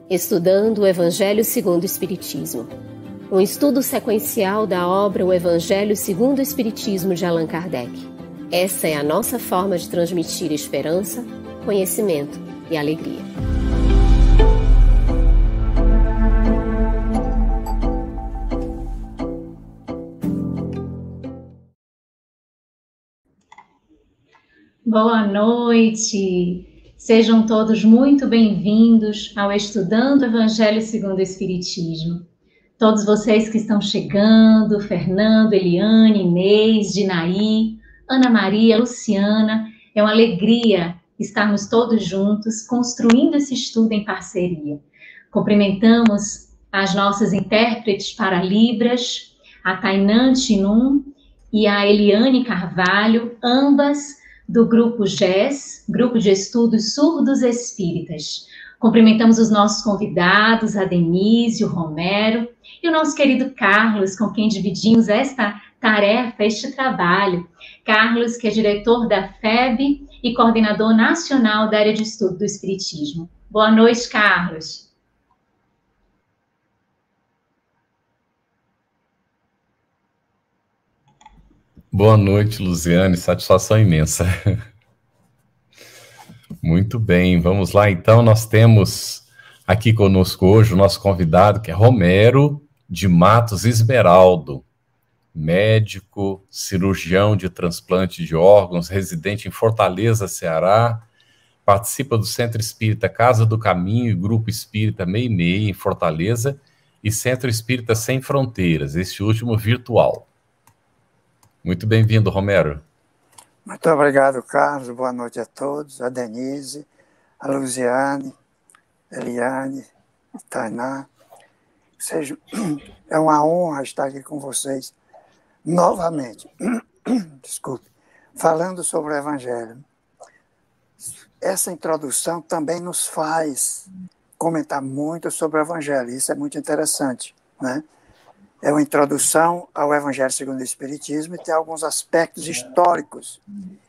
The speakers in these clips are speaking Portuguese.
Estudando o Evangelho segundo o Espiritismo. Um estudo sequencial da obra O Evangelho segundo o Espiritismo de Allan Kardec. Essa é a nossa forma de transmitir esperança, conhecimento e alegria. Boa noite! Sejam todos muito bem-vindos ao Estudando o Evangelho segundo o Espiritismo. Todos vocês que estão chegando, Fernando, Eliane, Inês, Dinaí, Ana Maria, Luciana, é uma alegria estarmos todos juntos construindo esse estudo em parceria. Cumprimentamos as nossas intérpretes para Libras, a Tainã Tinum e a Eliane Carvalho, ambas do Grupo GES, Grupo de Estudos Surdos Espíritas. Cumprimentamos os nossos convidados, a Denise, o Romero e o nosso querido Carlos, com quem dividimos esta tarefa, este trabalho. Carlos, que é diretor da FEB e coordenador nacional da área de estudo do Espiritismo. Boa noite, Carlos. Boa noite, Luziane, satisfação imensa. Muito bem, vamos lá então, nós temos aqui conosco hoje o nosso convidado, que é Romero de Matos Esmeraldo, médico, cirurgião de transplante de órgãos, residente em Fortaleza, Ceará, participa do Centro Espírita Casa do Caminho e Grupo Espírita Meimei, em Fortaleza, e Centro Espírita Sem Fronteiras, este último virtual. Muito bem-vindo, Romero. Muito obrigado, Carlos. Boa noite a todos. A Denise, a Luziane, a Eliane, a Tainá. É uma honra estar aqui com vocês novamente. Desculpe. Falando sobre o Evangelho. Essa introdução também nos faz comentar muito sobre o Evangelho. Isso é muito interessante, né? É uma introdução ao Evangelho segundo o Espiritismo e tem alguns aspectos históricos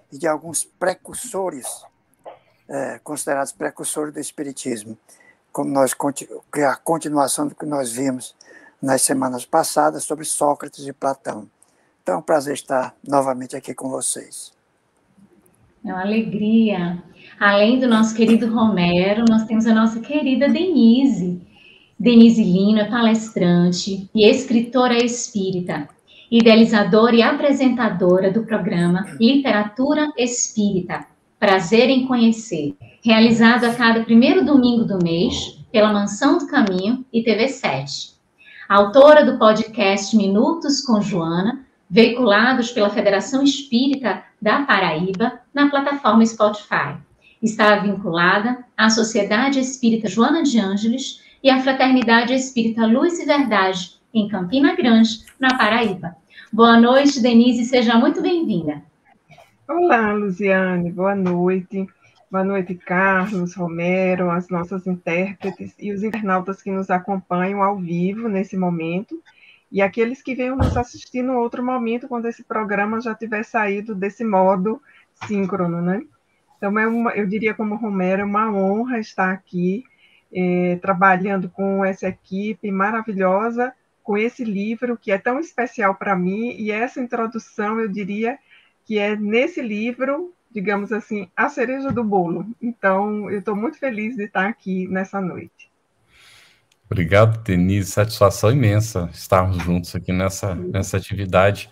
e de alguns precursores, considerados precursores do Espiritismo, como a continuação do que nós vimos nas semanas passadas sobre Sócrates e Platão. Então é um prazer estar novamente aqui com vocês. É uma alegria. Além do nosso querido Romero, nós temos a nossa querida Denise. Denise Lino é palestrante e escritora espírita, idealizadora e apresentadora do programa Literatura Espírita, Prazer em Conhecer, realizado a cada primeiro domingo do mês pela Mansão do Caminho e TV7. Autora do podcast Minutos com Joana, veiculados pela Federação Espírita da Paraíba na plataforma Spotify. Está vinculada à Sociedade Espírita Joana de Ângeles e a Fraternidade Espírita Luz e Verdade, em Campina Grande, na Paraíba. Boa noite, Denise, seja muito bem-vinda. Olá, Luziane, boa noite. Boa noite, Carlos, Romero, as nossas intérpretes e os internautas que nos acompanham ao vivo nesse momento, e aqueles que venham nos assistir no outro momento, quando esse programa já tiver saído desse modo síncrono, né? Então, eu diria como Romero, é uma honra estar aqui, trabalhando com essa equipe maravilhosa, com esse livro que é tão especial para mim, e essa introdução, eu diria, que é nesse livro, digamos assim, a cereja do bolo. Então, eu estou muito feliz de estar aqui nessa noite. Obrigado, Denise, satisfação imensa estarmos juntos aqui nessa atividade.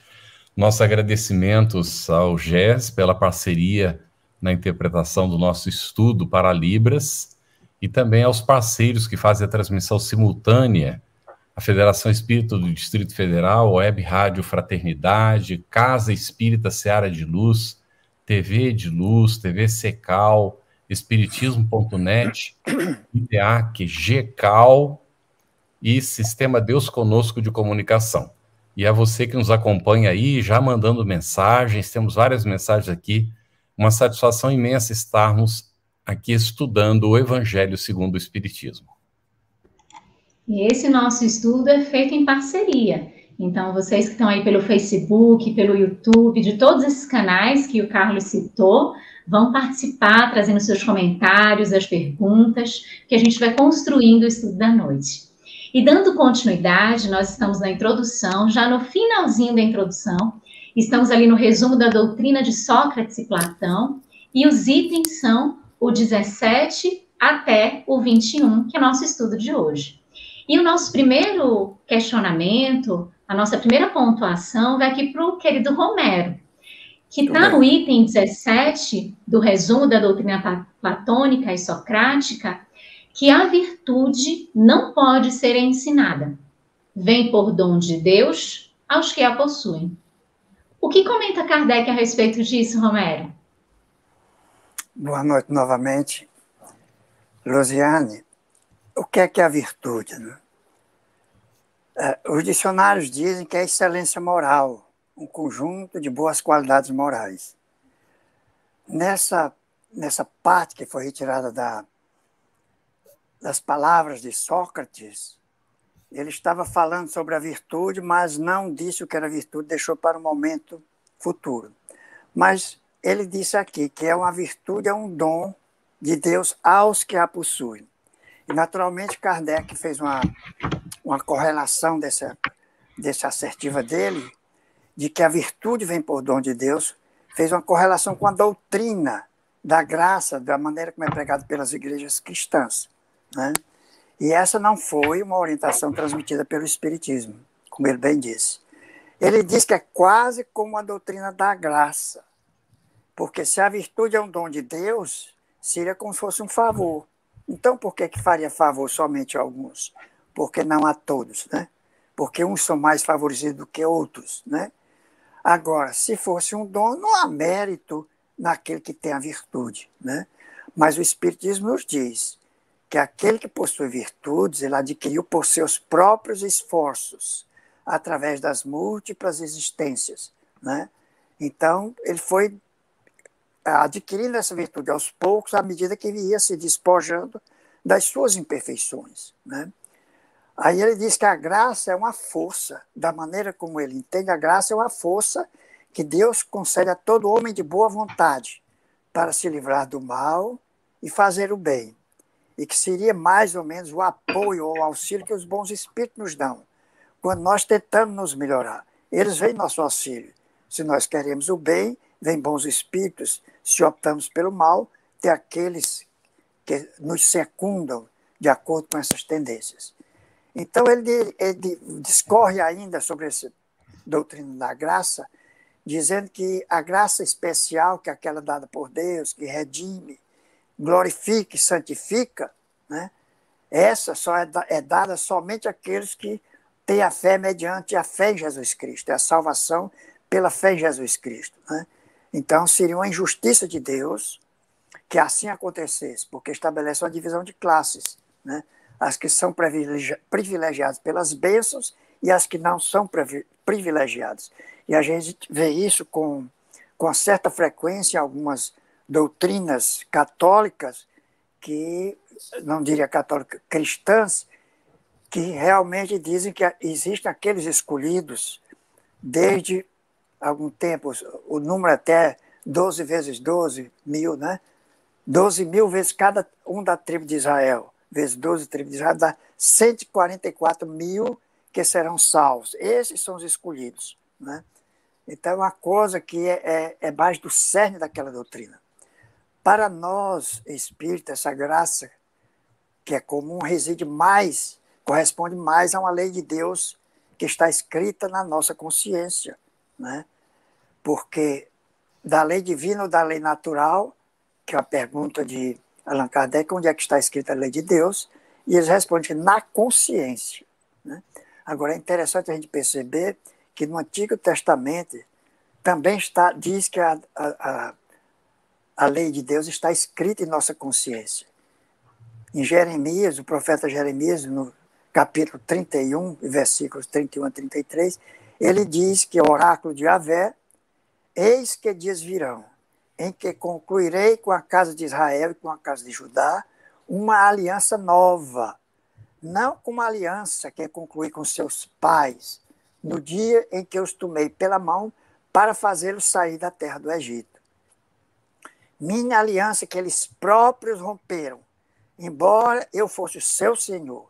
Nossos agradecimentos ao GES pela parceria na interpretação do nosso estudo para Libras, e também aos parceiros que fazem a transmissão simultânea, a Federação Espírita do Distrito Federal, Web Rádio Fraternidade, Casa Espírita Seara de Luz, TV de Luz, TV Secal, Espiritismo.net, IDEAC, GECAL e Sistema Deus Conosco de Comunicação. E a você que nos acompanha aí, já mandando mensagens, temos várias mensagens aqui, uma satisfação imensa estarmos aqui estudando o Evangelho segundo o Espiritismo. E esse nosso estudo é feito em parceria. Então, vocês que estão aí pelo Facebook, pelo YouTube, de todos esses canais que o Carlos citou, vão participar, trazendo seus comentários, as perguntas, que a gente vai construindo o estudo da noite. E dando continuidade, nós estamos na introdução, já no finalzinho da introdução, estamos ali no resumo da doutrina de Sócrates e Platão, e os itens são o 17 até o 21, que é o nosso estudo de hoje. E o nosso primeiro questionamento, a nossa primeira pontuação vai aqui para o querido Romero, que está no item 17 do resumo da doutrina platônica e socrática, que a virtude não pode ser ensinada. Vem por dom de Deus aos que a possuem. O que comenta Kardec a respeito disso, Romero? Boa noite novamente. Luziane, o que é a virtude? Né? Os dicionários dizem que é excelência moral, um conjunto de boas qualidades morais. Nessa parte que foi retirada das palavras de Sócrates, ele estava falando sobre a virtude, mas não disse o que era virtude, deixou para o momento futuro. Mas ele disse aqui que uma virtude é um dom de Deus aos que a possuem. E, naturalmente, Kardec fez uma correlação dessa assertiva dele, de que a virtude vem por dom de Deus, fez uma correlação com a doutrina da graça, da maneira como é pregado pelas igrejas cristãs. Né? E essa não foi uma orientação transmitida pelo Espiritismo, como ele bem disse. Ele diz que é quase como a doutrina da graça, porque se a virtude é um dom de Deus, seria como se fosse um favor. Então, por que faria favor somente a alguns? Porque não a todos, né? Porque uns são mais favorecidos do que outros, né? Agora, se fosse um dom, não há mérito naquele que tem a virtude, né? Mas o Espiritismo nos diz que aquele que possui virtudes, ele adquiriu por seus próprios esforços, através das múltiplas existências, né? Então, ele foi adquirindo essa virtude aos poucos, à medida que ele ia se despojando das suas imperfeições, né? Aí ele diz que a graça é uma força, da maneira como ele entende, a graça é uma força que Deus concede a todo homem de boa vontade para se livrar do mal e fazer o bem, e que seria mais ou menos o apoio ou o auxílio que os bons espíritos nos dão, quando nós tentamos nos melhorar. Eles vêm nosso auxílio. Se nós queremos o bem, vêm bons espíritos. Se optamos pelo mal, tem aqueles que nos secundam de acordo com essas tendências. Então, ele discorre ainda sobre essa doutrina da graça, dizendo que a graça especial, que é aquela dada por Deus, que redime, glorifica e santifica, né? Essa só é dada somente àqueles que têm a fé mediante a fé em Jesus Cristo, é a salvação pela fé em Jesus Cristo, né? Então, seria uma injustiça de Deus que assim acontecesse, porque estabelece uma divisão de classes, né? As que são privilegiadas pelas bênçãos e as que não são privilegiadas. E a gente vê isso com certa frequência em algumas doutrinas católicas, que, não diria católicas, cristãs, que realmente dizem que existem aqueles escolhidos desde algum tempo, o número até 12 vezes 12 mil, né? 12 mil vezes cada um da tribo de Israel, vezes 12 tribos de Israel, dá 144 mil que serão salvos. Esses são os escolhidos, né? Então, é uma coisa que é mais do cerne daquela doutrina. Para nós, espíritas, essa graça que é comum corresponde mais a uma lei de Deus que está escrita na nossa consciência, né? Porque da lei divina ou da lei natural, que é a pergunta de Allan Kardec, onde é que está escrita a lei de Deus, e eles respondem que na consciência, né? Agora, é interessante a gente perceber que no Antigo Testamento também diz que a lei de Deus está escrita em nossa consciência. Em Jeremias, o profeta Jeremias, no capítulo 31, versículos 31 a 33, ele diz que o oráculo de Yahvé, eis que dias virão, em que concluirei com a casa de Israel e com a casa de Judá uma aliança nova, não com uma aliança que é concluir com seus pais, no dia em que os tomei pela mão para fazê-los sair da terra do Egito. Minha aliança que eles próprios romperam, embora eu fosse o seu Senhor,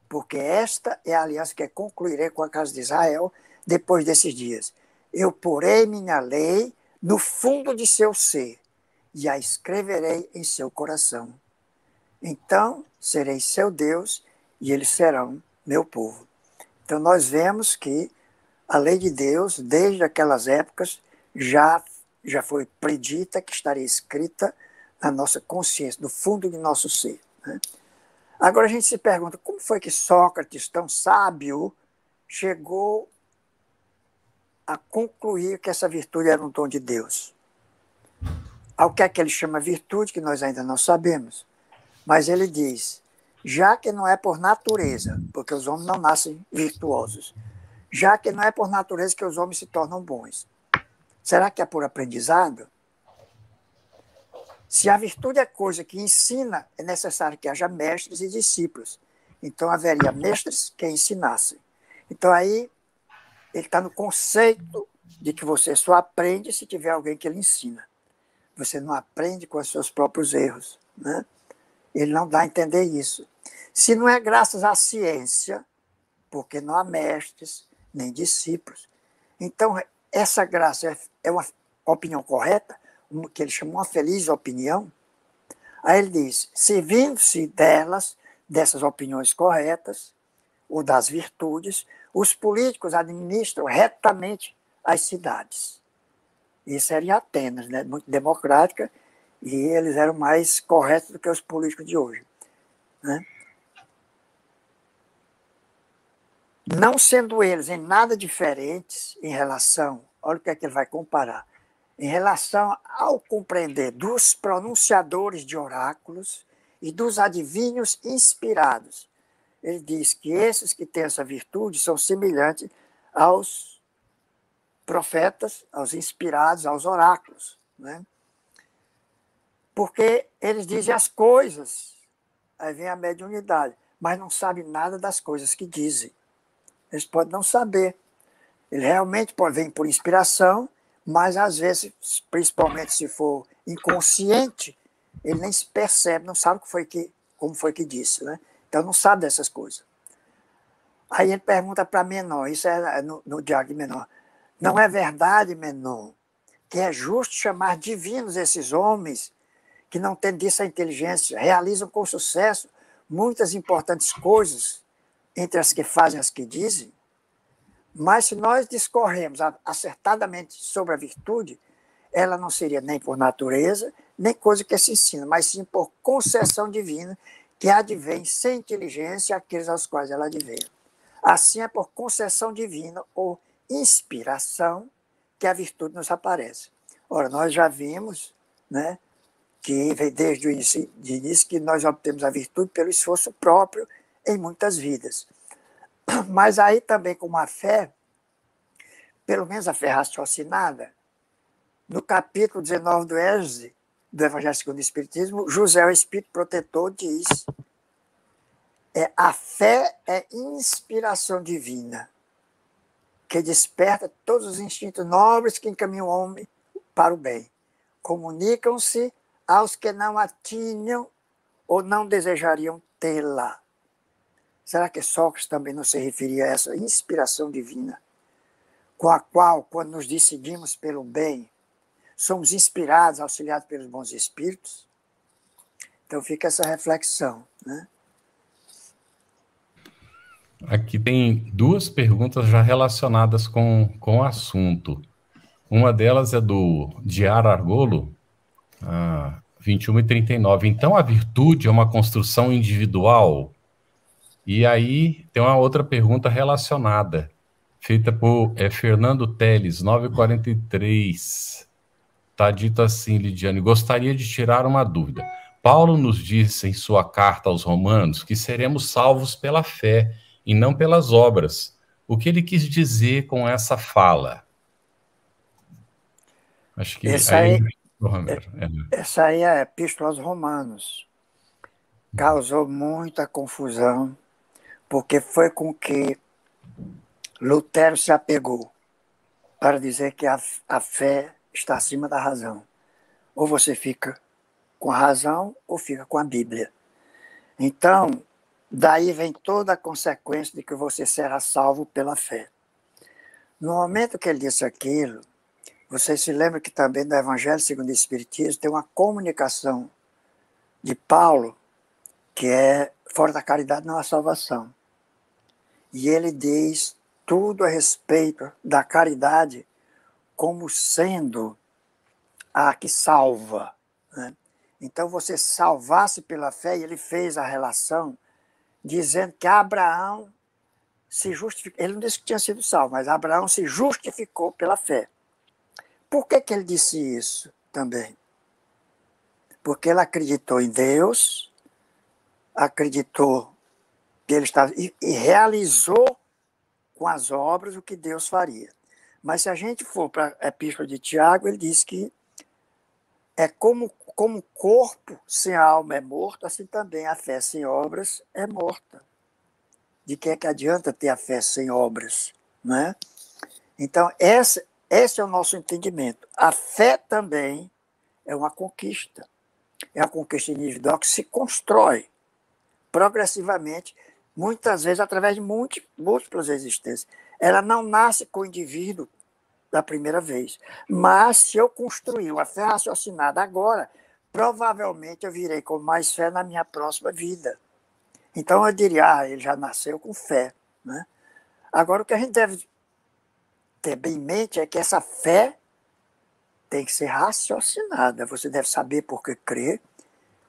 porque esta é a aliança que concluirei com a casa de Israel depois desses dias. Eu porei minha lei no fundo de seu ser e a escreverei em seu coração. Então serei seu Deus e eles serão meu povo. Então nós vemos que a lei de Deus, desde aquelas épocas, já foi predita que estaria escrita na nossa consciência, no fundo de nosso ser. Né? Agora a gente se pergunta, como foi que Sócrates, tão sábio, chegou a concluir que essa virtude era um dom de Deus? Ao que é que ele chama virtude, que nós ainda não sabemos. Mas ele diz, já que não é por natureza, porque os homens não nascem virtuosos, já que não é por natureza que os homens se tornam bons, será que é por aprendizado? Se a virtude é coisa que ensina, é necessário que haja mestres e discípulos. Então haveria mestres que ensinassem. Então aí ele está no conceito de que você só aprende se tiver alguém que lhe ensina. Você não aprende com os seus próprios erros. Né? Ele não dá a entender isso. Se não é graças à ciência, porque não há mestres nem discípulos. Então, essa graça é uma opinião correta, que ele chama uma feliz opinião. Aí ele diz, servindo-se dessas opiniões corretas, ou das virtudes, os políticos administram retamente as cidades. Isso era em Atenas, né? Muito democrática, e eles eram mais corretos do que os políticos de hoje. Né? Não sendo eles em nada diferentes em relação, olha o que é que ele vai comparar, em relação ao compreender dos pronunciadores de oráculos e dos adivinhos inspirados. Ele diz que esses que têm essa virtude são semelhantes aos profetas, aos inspirados, aos oráculos. Né? Porque eles dizem as coisas, aí vem a mediunidade, mas não sabem nada das coisas que dizem. Eles podem não saber. Ele realmente pode vir por inspiração, mas às vezes, principalmente se for inconsciente, ele nem se percebe, não sabe como foi que disse. Né? Então não sabe dessas coisas. Aí ele pergunta para Menon, isso é no Diálogo de Menon, não é verdade, Menon, que é justo chamar divinos esses homens que não têm disso a inteligência, realizam com sucesso muitas importantes coisas, entre as que fazem e as que dizem? Mas se nós discorremos acertadamente sobre a virtude, ela não seria nem por natureza, nem coisa que se ensina, mas sim por concessão divina, que advém sem inteligência aqueles aos quais ela advém. Assim é por concessão divina ou inspiração que a virtude nos aparece. Ora, nós já vimos, né, que vem desde o início que nós obtemos a virtude pelo esforço próprio em muitas vidas. Mas aí também com a fé, pelo menos a fé raciocinada, no capítulo 19 do Êxodo, do Evangelho segundo o Espiritismo, José, o Espírito Protetor, diz a fé é inspiração divina, que desperta todos os instintos nobres que encaminham o homem para o bem. Comunicam-se aos que não a tinham ou não desejariam tê-la. Será que Sócrates também não se referia a essa inspiração divina, com a qual, quando nos decidimos pelo bem, somos inspirados, auxiliados pelos bons espíritos? Então fica essa reflexão. Né? Aqui tem duas perguntas já relacionadas com o assunto. Uma delas é do Diário Argolo, 21 e 39. Então a virtude é uma construção individual? E aí tem uma outra pergunta relacionada, feita por Fernando Teles, 943. Está dito assim, Lidiane, gostaria de tirar uma dúvida. Paulo nos disse em sua carta aos Romanos que seremos salvos pela fé e não pelas obras. O que ele quis dizer com essa fala? Acho que essa aí é a Epístola aos Romanos. Causou muita confusão, porque foi com que Lutero se apegou para dizer que a fé está acima da razão. Ou você fica com a razão ou fica com a Bíblia. Então, daí vem toda a consequência de que você será salvo pela fé. No momento que ele disse aquilo, vocês se lembram que também no Evangelho segundo o Espiritismo tem uma comunicação de Paulo, que é fora da caridade não há salvação. E ele diz tudo a respeito da caridade como sendo a que salva, né? Então, você salvasse pela fé, e ele fez a relação dizendo que Abraão se justificou. Ele não disse que tinha sido salvo, mas Abraão se justificou pela fé. Por que ele disse isso também? Porque ele acreditou em Deus, acreditou que ele estava e realizou com as obras o que Deus faria. Mas se a gente for para a Epístola de Tiago, ele diz que é como o corpo sem a alma é morto, assim também a fé sem obras é morta. De que é que adianta ter a fé sem obras? Não é? Então, esse é o nosso entendimento. A fé também é uma conquista. É uma conquista individual que se constrói progressivamente, muitas vezes através de múltiplas existências. Ela não nasce com o indivíduo da primeira vez. Mas, se eu construir uma fé raciocinada agora, provavelmente eu virei com mais fé na minha próxima vida. Então, eu diria, ele já nasceu com fé, né? Agora, o que a gente deve ter bem em mente é que essa fé tem que ser raciocinada. Você deve saber por que crer,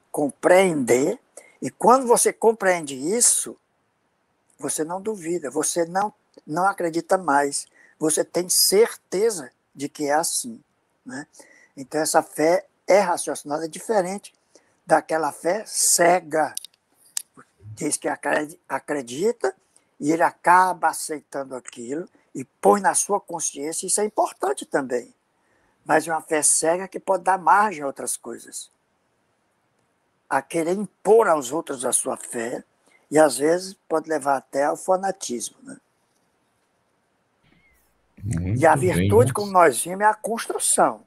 compreender, e quando você compreende isso, você não duvida, você não acredita mais, você tem certeza de que é assim, né? Então, essa fé é raciocinada, é diferente daquela fé cega. Diz que acredita e ele acaba aceitando aquilo e põe na sua consciência, isso é importante também. Mas é uma fé cega que pode dar margem a outras coisas. A querer impor aos outros a sua fé e, às vezes, pode levar até ao fanatismo, né? Muito e a bem, virtude, como nós vimos, é a construção.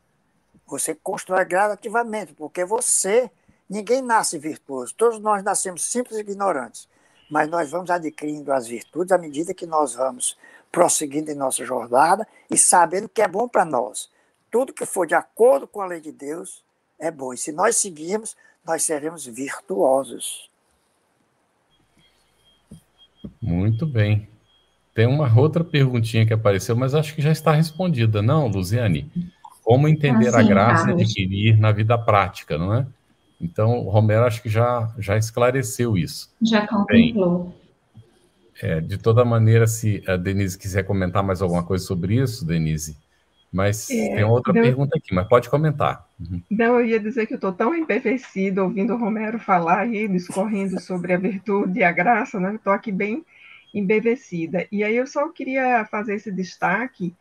Você constrói gradativamente, porque ninguém nasce virtuoso. Todos nós nascemos simples e ignorantes. Mas nós vamos adquirindo as virtudes à medida que nós vamos prosseguindo em nossa jornada e sabendo que é bom para nós. Tudo que for de acordo com a lei de Deus é bom. E se nós seguirmos, nós seremos virtuosos. Muito bem. Tem uma outra perguntinha que apareceu, mas acho que já está respondida, não, Luziane? Como entender a Sim, graça e Carlos. adquirir na vida prática, não é? Então, o Romero acho que já esclareceu isso. Já contemplou. De toda maneira, se a Denise quiser comentar mais alguma coisa sobre isso, Denise, mas tem outra pergunta aqui, mas pode comentar. Não, eu ia dizer que eu estou tão embevecida ouvindo o Romero falar e ele discorrendo sobre a virtude e a graça, né? Estou aqui bem embevecida. E aí eu só queria fazer esse destaque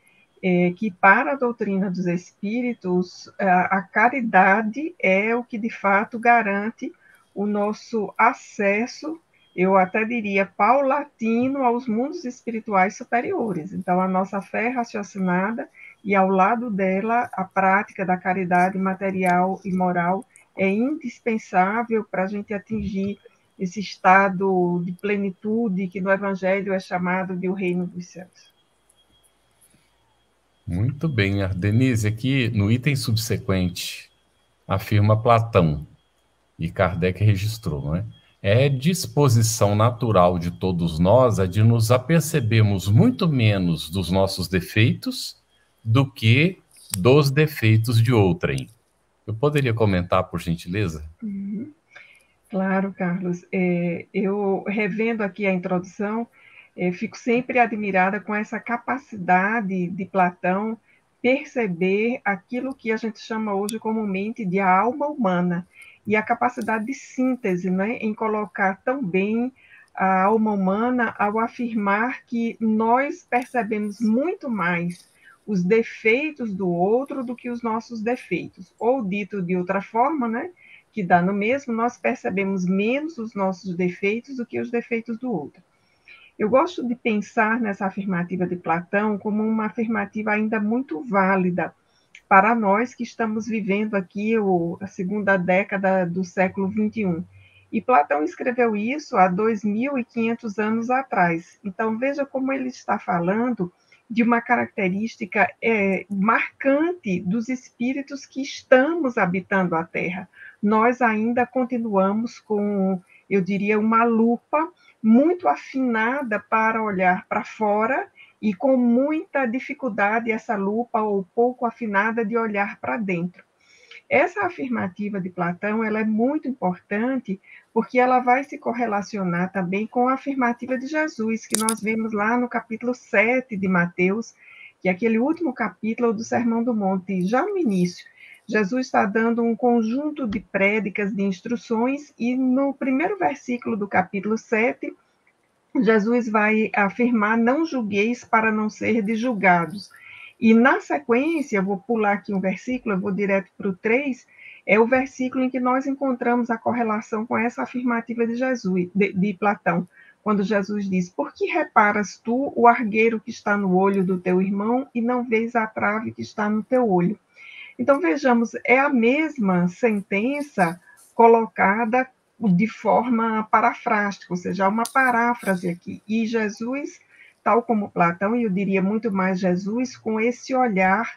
que para a doutrina dos espíritos, a caridade é o que de fato garante o nosso acesso, eu até diria paulatino, aos mundos espirituais superiores. Então, a nossa fé é raciocinada e, ao lado dela, a prática da caridade material e moral é indispensável para a gente atingir esse estado de plenitude que no Evangelho é chamado de o reino dos céus. Muito bem, Denise, aqui no item subsequente afirma Platão, e Kardec registrou, não é? É disposição natural de todos nós a de nos apercebermos muito menos dos nossos defeitos do que dos defeitos de outrem. Eu poderia comentar, por gentileza? Claro, Carlos. Eu, revendo aqui a introdução, fico sempre admirada com essa capacidade de Platão perceber aquilo que a gente chama hoje comumente de a alma humana e a capacidade de síntese, né, em colocar tão bem a alma humana ao afirmar que nós percebemos muito mais os defeitos do outro do que os nossos defeitos. Ou dito de outra forma, né, que dá no mesmo, nós percebemos menos os nossos defeitos do que os defeitos do outro. Eu gosto de pensar nessa afirmativa de Platão como uma afirmativa ainda muito válida para nós que estamos vivendo aqui a segunda década do século XXI. E Platão escreveu isso há 2.500 anos atrás. Então, veja como ele está falando de uma característica marcante dos espíritos que estamos habitando a Terra. Nós ainda continuamos com, eu diria, uma lupa muito afinada para olhar para fora e com muita dificuldade essa lupa ou pouco afinada de olhar para dentro. Essa afirmativa de Platão, ela é muito importante porque ela vai se correlacionar também com a afirmativa de Jesus, que nós vemos lá no capítulo 7 de Mateus, que é aquele último capítulo do Sermão do Monte, já no início. Jesus está dando um conjunto de prédicas, de instruções, e no primeiro versículo do capítulo 7, Jesus vai afirmar: não julgueis para não ser julgados. E na sequência, eu vou pular aqui um versículo, eu vou direto para o 3, é o versículo em que nós encontramos a correlação com essa afirmativa de Jesus, de Platão, quando Jesus diz: por que reparas tu o argueiro que está no olho do teu irmão e não vês a trave que está no teu olho? Então, vejamos, é a mesma sentença colocada de forma parafrástica, ou seja, há uma paráfrase aqui. E Jesus, tal como Platão, e eu diria muito mais Jesus, com esse olhar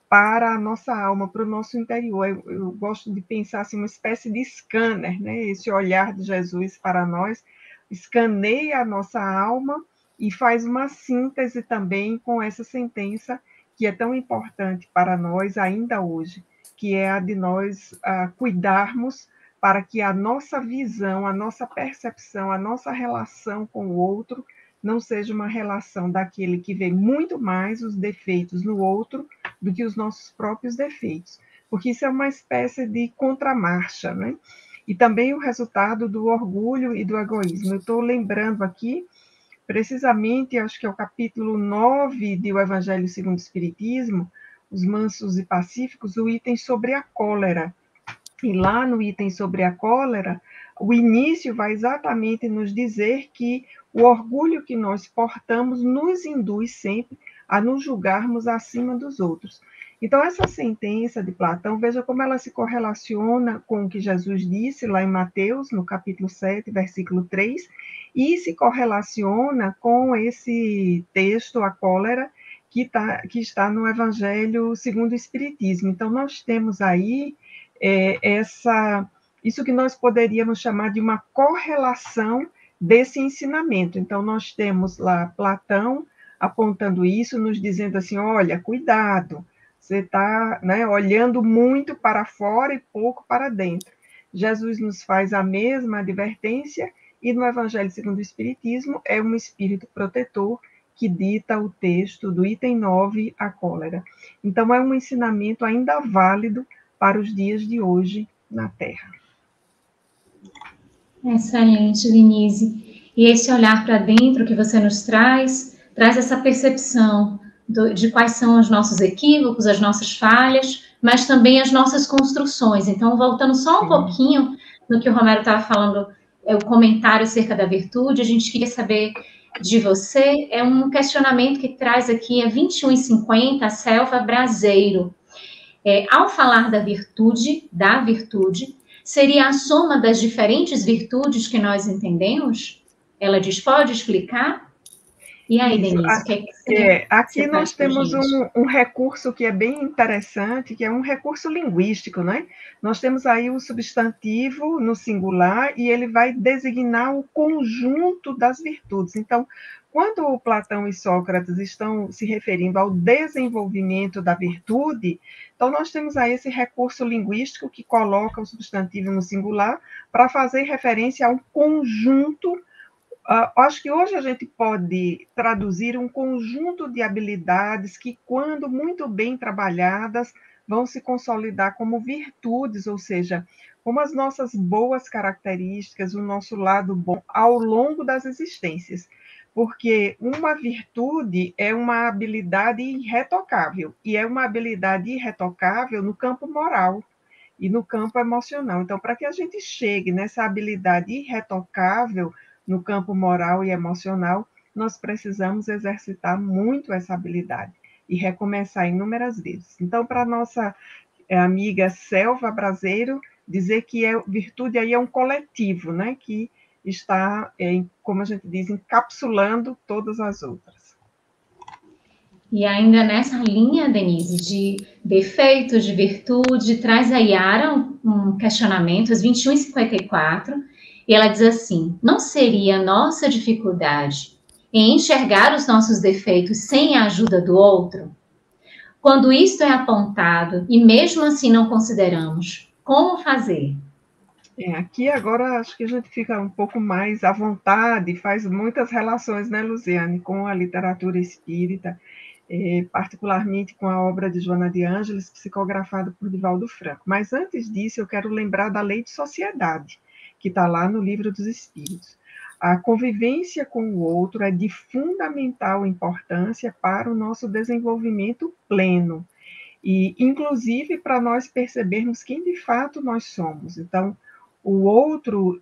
para a nossa alma, para o nosso interior. Eu gosto de pensar assim, uma espécie de scanner, né? Esse olhar de Jesus para nós, escaneia a nossa alma e faz uma síntese também com essa sentença que é tão importante para nós ainda hoje, que é a de nós cuidarmos para que a nossa visão, a nossa percepção, a nossa relação com o outro não seja uma relação daquele que vê muito mais os defeitos no outro do que os nossos próprios defeitos, porque isso é uma espécie de contramarcha, né? E também o resultado do orgulho e do egoísmo. Eu estou lembrando aqui, precisamente, acho que é o capítulo 9 do Evangelho segundo o Espiritismo, os mansos e pacíficos, o item sobre a cólera. E lá no item sobre a cólera, o início vai exatamente nos dizer que o orgulho que nós portamos nos induz sempre a nos julgarmos acima dos outros. Então, essa sentença de Platão, veja como ela se correlaciona com o que Jesus disse lá em Mateus, no capítulo 7, versículo 3, e se correlaciona com esse texto, a cólera, que está no Evangelho segundo o Espiritismo. Então, nós temos aí isso que nós poderíamos chamar de uma correlação desse ensinamento. Então, nós temos lá Platão apontando isso, nos dizendo assim: olha, cuidado, você está, né, olhando muito para fora e pouco para dentro. Jesus nos faz a mesma advertência, e no Evangelho segundo o Espiritismo é um espírito protetor que dita o texto do item 9, a cólera. Então, é um ensinamento ainda válido para os dias de hoje na Terra. Excelente, Denise. E esse olhar para dentro que você nos traz essa percepção de quais são os nossos equívocos, as nossas falhas, mas também as nossas construções. Então, voltando só um pouquinho no que o Romero estava falando, o comentário acerca da virtude, a gente queria saber de você, é um questionamento que traz aqui, é 21h50, a Selva Braseiro. Ao falar da virtude, seria a soma das diferentes virtudes que nós entendemos? Ela diz, pode explicar? E aí, Denise, o que é que você aqui nós temos um recurso que é bem interessante, que é um recurso linguístico, né? Nós temos aí o substantivo no singular e ele vai designar o conjunto das virtudes. Então, quando Platão e Sócrates estão se referindo ao desenvolvimento da virtude, então nós temos aí esse recurso linguístico que coloca o substantivo no singular para fazer referência a um conjunto. Acho que hoje a gente pode traduzir um conjunto de habilidades que, quando muito bem trabalhadas, vão se consolidar como virtudes, ou seja, como as nossas boas características, o nosso lado bom ao longo das existências. Porque uma virtude é uma habilidade irretocável, e é uma habilidade irretocável no campo moral e no campo emocional. Então, para que a gente chegue nessa habilidade irretocável no campo moral e emocional, nós precisamos exercitar muito essa habilidade e recomeçar inúmeras vezes. Então, para a nossa amiga Selva Braseiro, dizer que virtude aí é um coletivo, né, que está, como a gente diz, encapsulando todas as outras. E ainda nessa linha, Denise, de defeitos, de virtude, traz a Yara um questionamento, às 21h54, e ela diz assim: não seria nossa dificuldade em enxergar os nossos defeitos sem a ajuda do outro? Quando isto é apontado e mesmo assim não consideramos, como fazer? Aqui agora acho que a gente fica um pouco mais à vontade, faz muitas relações, né, Luziane, com a literatura espírita, particularmente com a obra de Joana de Ângeles, psicografada por Divaldo Franco. Mas antes disso, eu quero lembrar da lei de sociedade, que está lá no Livro dos Espíritos. A convivência com o outro é de fundamental importância para o nosso desenvolvimento pleno, e inclusive para nós percebermos quem de fato nós somos. Então, o outro,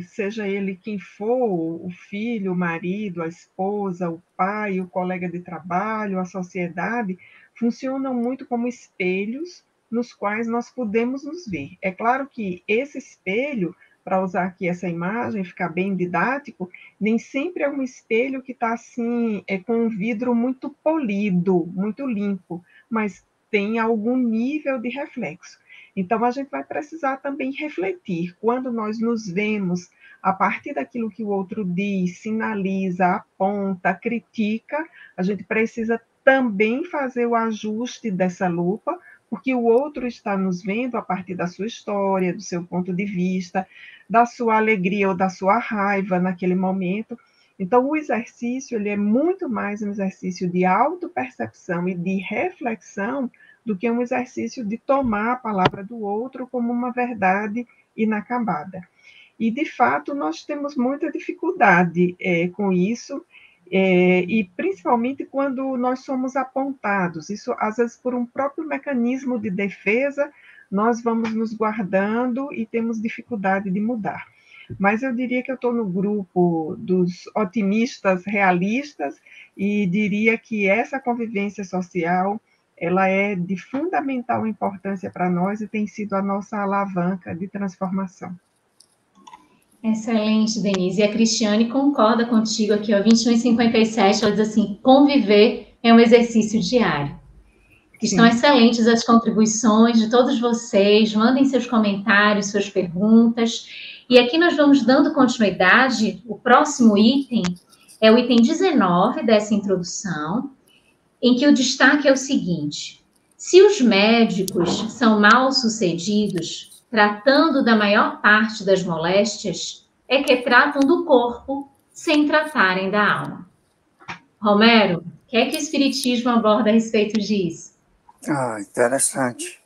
seja ele quem for, o filho, o marido, a esposa, o pai, o colega de trabalho, a sociedade, funcionam muito como espelhos nos quais nós podemos nos ver. É claro que esse espelho, para usar aqui essa imagem, ficar bem didático, nem sempre é um espelho que está assim, com um vidro muito polido, muito limpo, mas tem algum nível de reflexo. Então, a gente vai precisar também refletir. Quando nós nos vemos a partir daquilo que o outro diz, sinaliza, aponta, critica, a gente precisa também fazer o ajuste dessa lupa, porque o outro está nos vendo a partir da sua história, do seu ponto de vista, da sua alegria ou da sua raiva naquele momento. Então, o exercício ele é muito mais um exercício de autopercepção e de reflexão do que um exercício de tomar a palavra do outro como uma verdade inacabada. E, de fato, nós temos muita dificuldade com isso, e principalmente quando nós somos apontados. Isso, às vezes, por um próprio mecanismo de defesa, nós vamos nos guardando e temos dificuldade de mudar. Mas eu diria que eu estou no grupo dos otimistas realistas e diria que essa convivência social ela é de fundamental importância para nós e tem sido a nossa alavanca de transformação. Excelente, Denise. E a Cristiane concorda contigo aqui, ó, 21h57, ela diz assim: conviver é um exercício diário. Estão excelentes as contribuições de todos vocês, mandem seus comentários, suas perguntas. E aqui nós vamos dando continuidade. O próximo item é o item 19 dessa introdução, em que o destaque é o seguinte: se os médicos são mal sucedidos, tratando da maior parte das moléstias, é que tratam do corpo sem tratarem da alma. Romero, o que é que o Espiritismo aborda a respeito disso? Interessante.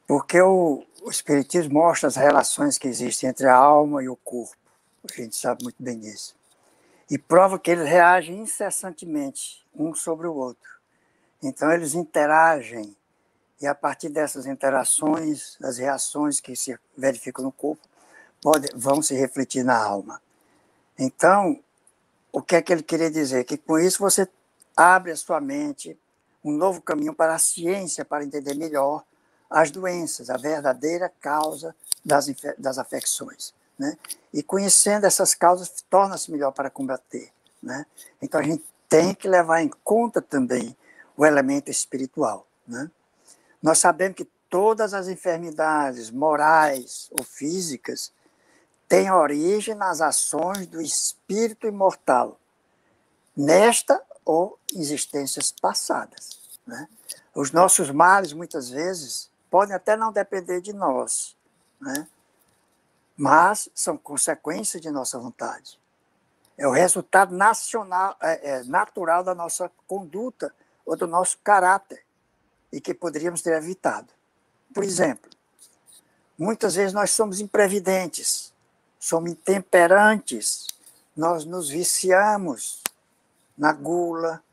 Porque o Espiritismo mostra as relações que existem entre a alma e o corpo. A gente sabe muito bem disso. E prova que eles reagem incessantemente um sobre o outro. Então, eles interagem, e a partir dessas interações, as reações que se verificam no corpo vão se refletir na alma. Então, o que é que ele queria dizer? Que com isso você abre a sua mente um novo caminho para a ciência, para entender melhor as doenças, a verdadeira causa das afecções, né? E conhecendo essas causas, torna-se melhor para combater, né? Então, a gente tem que levar em conta também o elemento espiritual, né? Nós sabemos que todas as enfermidades morais ou físicas têm origem nas ações do espírito imortal, nesta ou existências passadas, né? Os nossos males, muitas vezes, podem até não depender de nós, né? Mas são consequência de nossa vontade. É o resultado natural da nossa conduta ou do nosso caráter e que poderíamos ter evitado. Por exemplo, muitas vezes nós somos imprevidentes, somos intemperantes, nós nos viciamos na gula,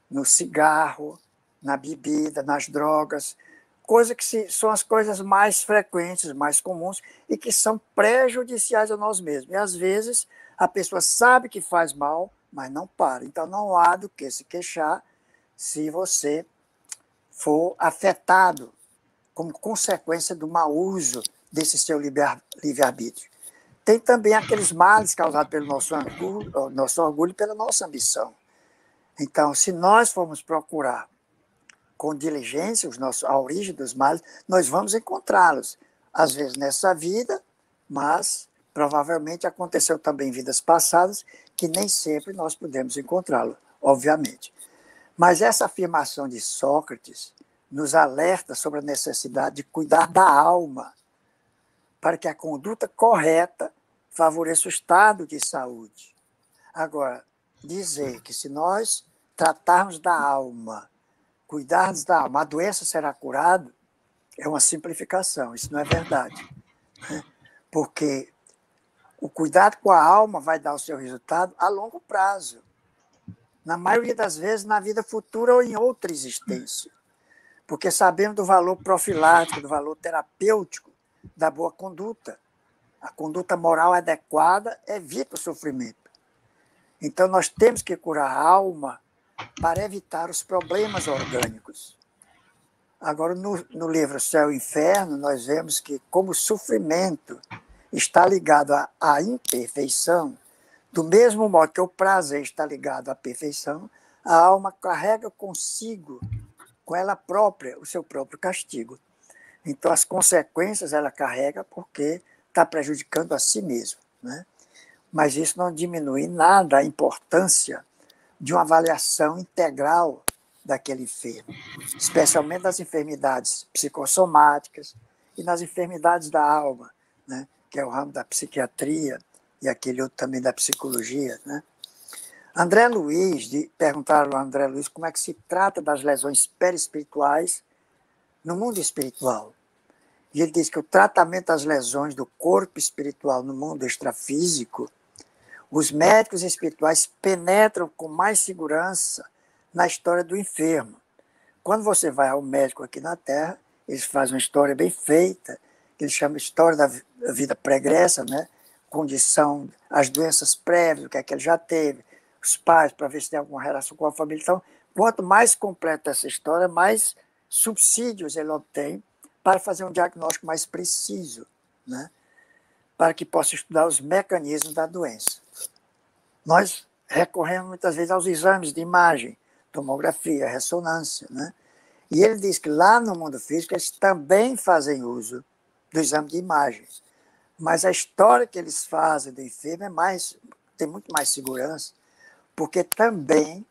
no cigarro, na bebida, nas drogas, coisas que são as coisas mais frequentes, mais comuns e que são prejudiciais a nós mesmos. E, às vezes, A pessoa sabe que faz mal, mas não para. Então, não há do que se queixar se você for afetado como consequência do mau uso desse seu livre-arbítrio. Tem também aqueles males causados pelo nosso orgulho e pela nossa ambição. Então, se nós formos procurar com diligência a origem dos males, nós vamos encontrá-los. Às vezes nessa vida, mas provavelmente aconteceu também em vidas passadas, que nem sempre nós podemos encontrá-lo, obviamente. Mas essa afirmação de Sócrates nos alerta sobre a necessidade de cuidar da alma, para que a conduta correta favoreça o estado de saúde. Agora, dizer que se nós tratarmos da alma, cuidarmos da alma, a doença será curada, é uma simplificação, isso não é verdade. Né? Porque o cuidado com a alma vai dar o seu resultado a longo prazo. Na maioria das vezes, na vida futura ou em outra existência. Porque sabemos do valor profilático, do valor terapêutico da boa conduta. A conduta moral adequada evita o sofrimento. Então, nós temos que curar a alma para evitar os problemas orgânicos. Agora, no livro Céu e Inferno, nós vemos que, como o sofrimento está ligado à imperfeição, do mesmo modo que o prazer está ligado à perfeição, a alma carrega consigo, com ela própria, o seu próprio castigo. Então, as consequências ela carrega porque está prejudicando a si mesma. Né? Mas isso não diminui em nada a importância de uma avaliação integral daquele enfermo, especialmente nas enfermidades psicossomáticas e nas enfermidades da alma, né? Que é o ramo da psiquiatria e aquele outro também da psicologia. Né? André Luiz, perguntaram a André Luiz como é que se trata das lesões perispirituais no mundo espiritual. E ele diz que o tratamento das lesões do corpo espiritual no mundo extrafísico, os médicos espirituais penetram com mais segurança na história do enfermo. Quando você vai ao médico aqui na Terra, eles fazem uma história bem feita, que eles chamam de história da vida pregressa, né? Condição, as doenças prévias, o que é que ele já teve, os pais, para ver se tem alguma relação com a família. Então, quanto mais completa essa história, mais subsídios ele obtém para fazer um diagnóstico mais preciso, né? Para que possa estudar os mecanismos da doença. Nós recorremos muitas vezes aos exames de imagem, tomografia, ressonância, né? E ele diz que lá no mundo físico eles também fazem uso do exame de imagens, mas a história que eles fazem do enfermo tem muito mais segurança, porque também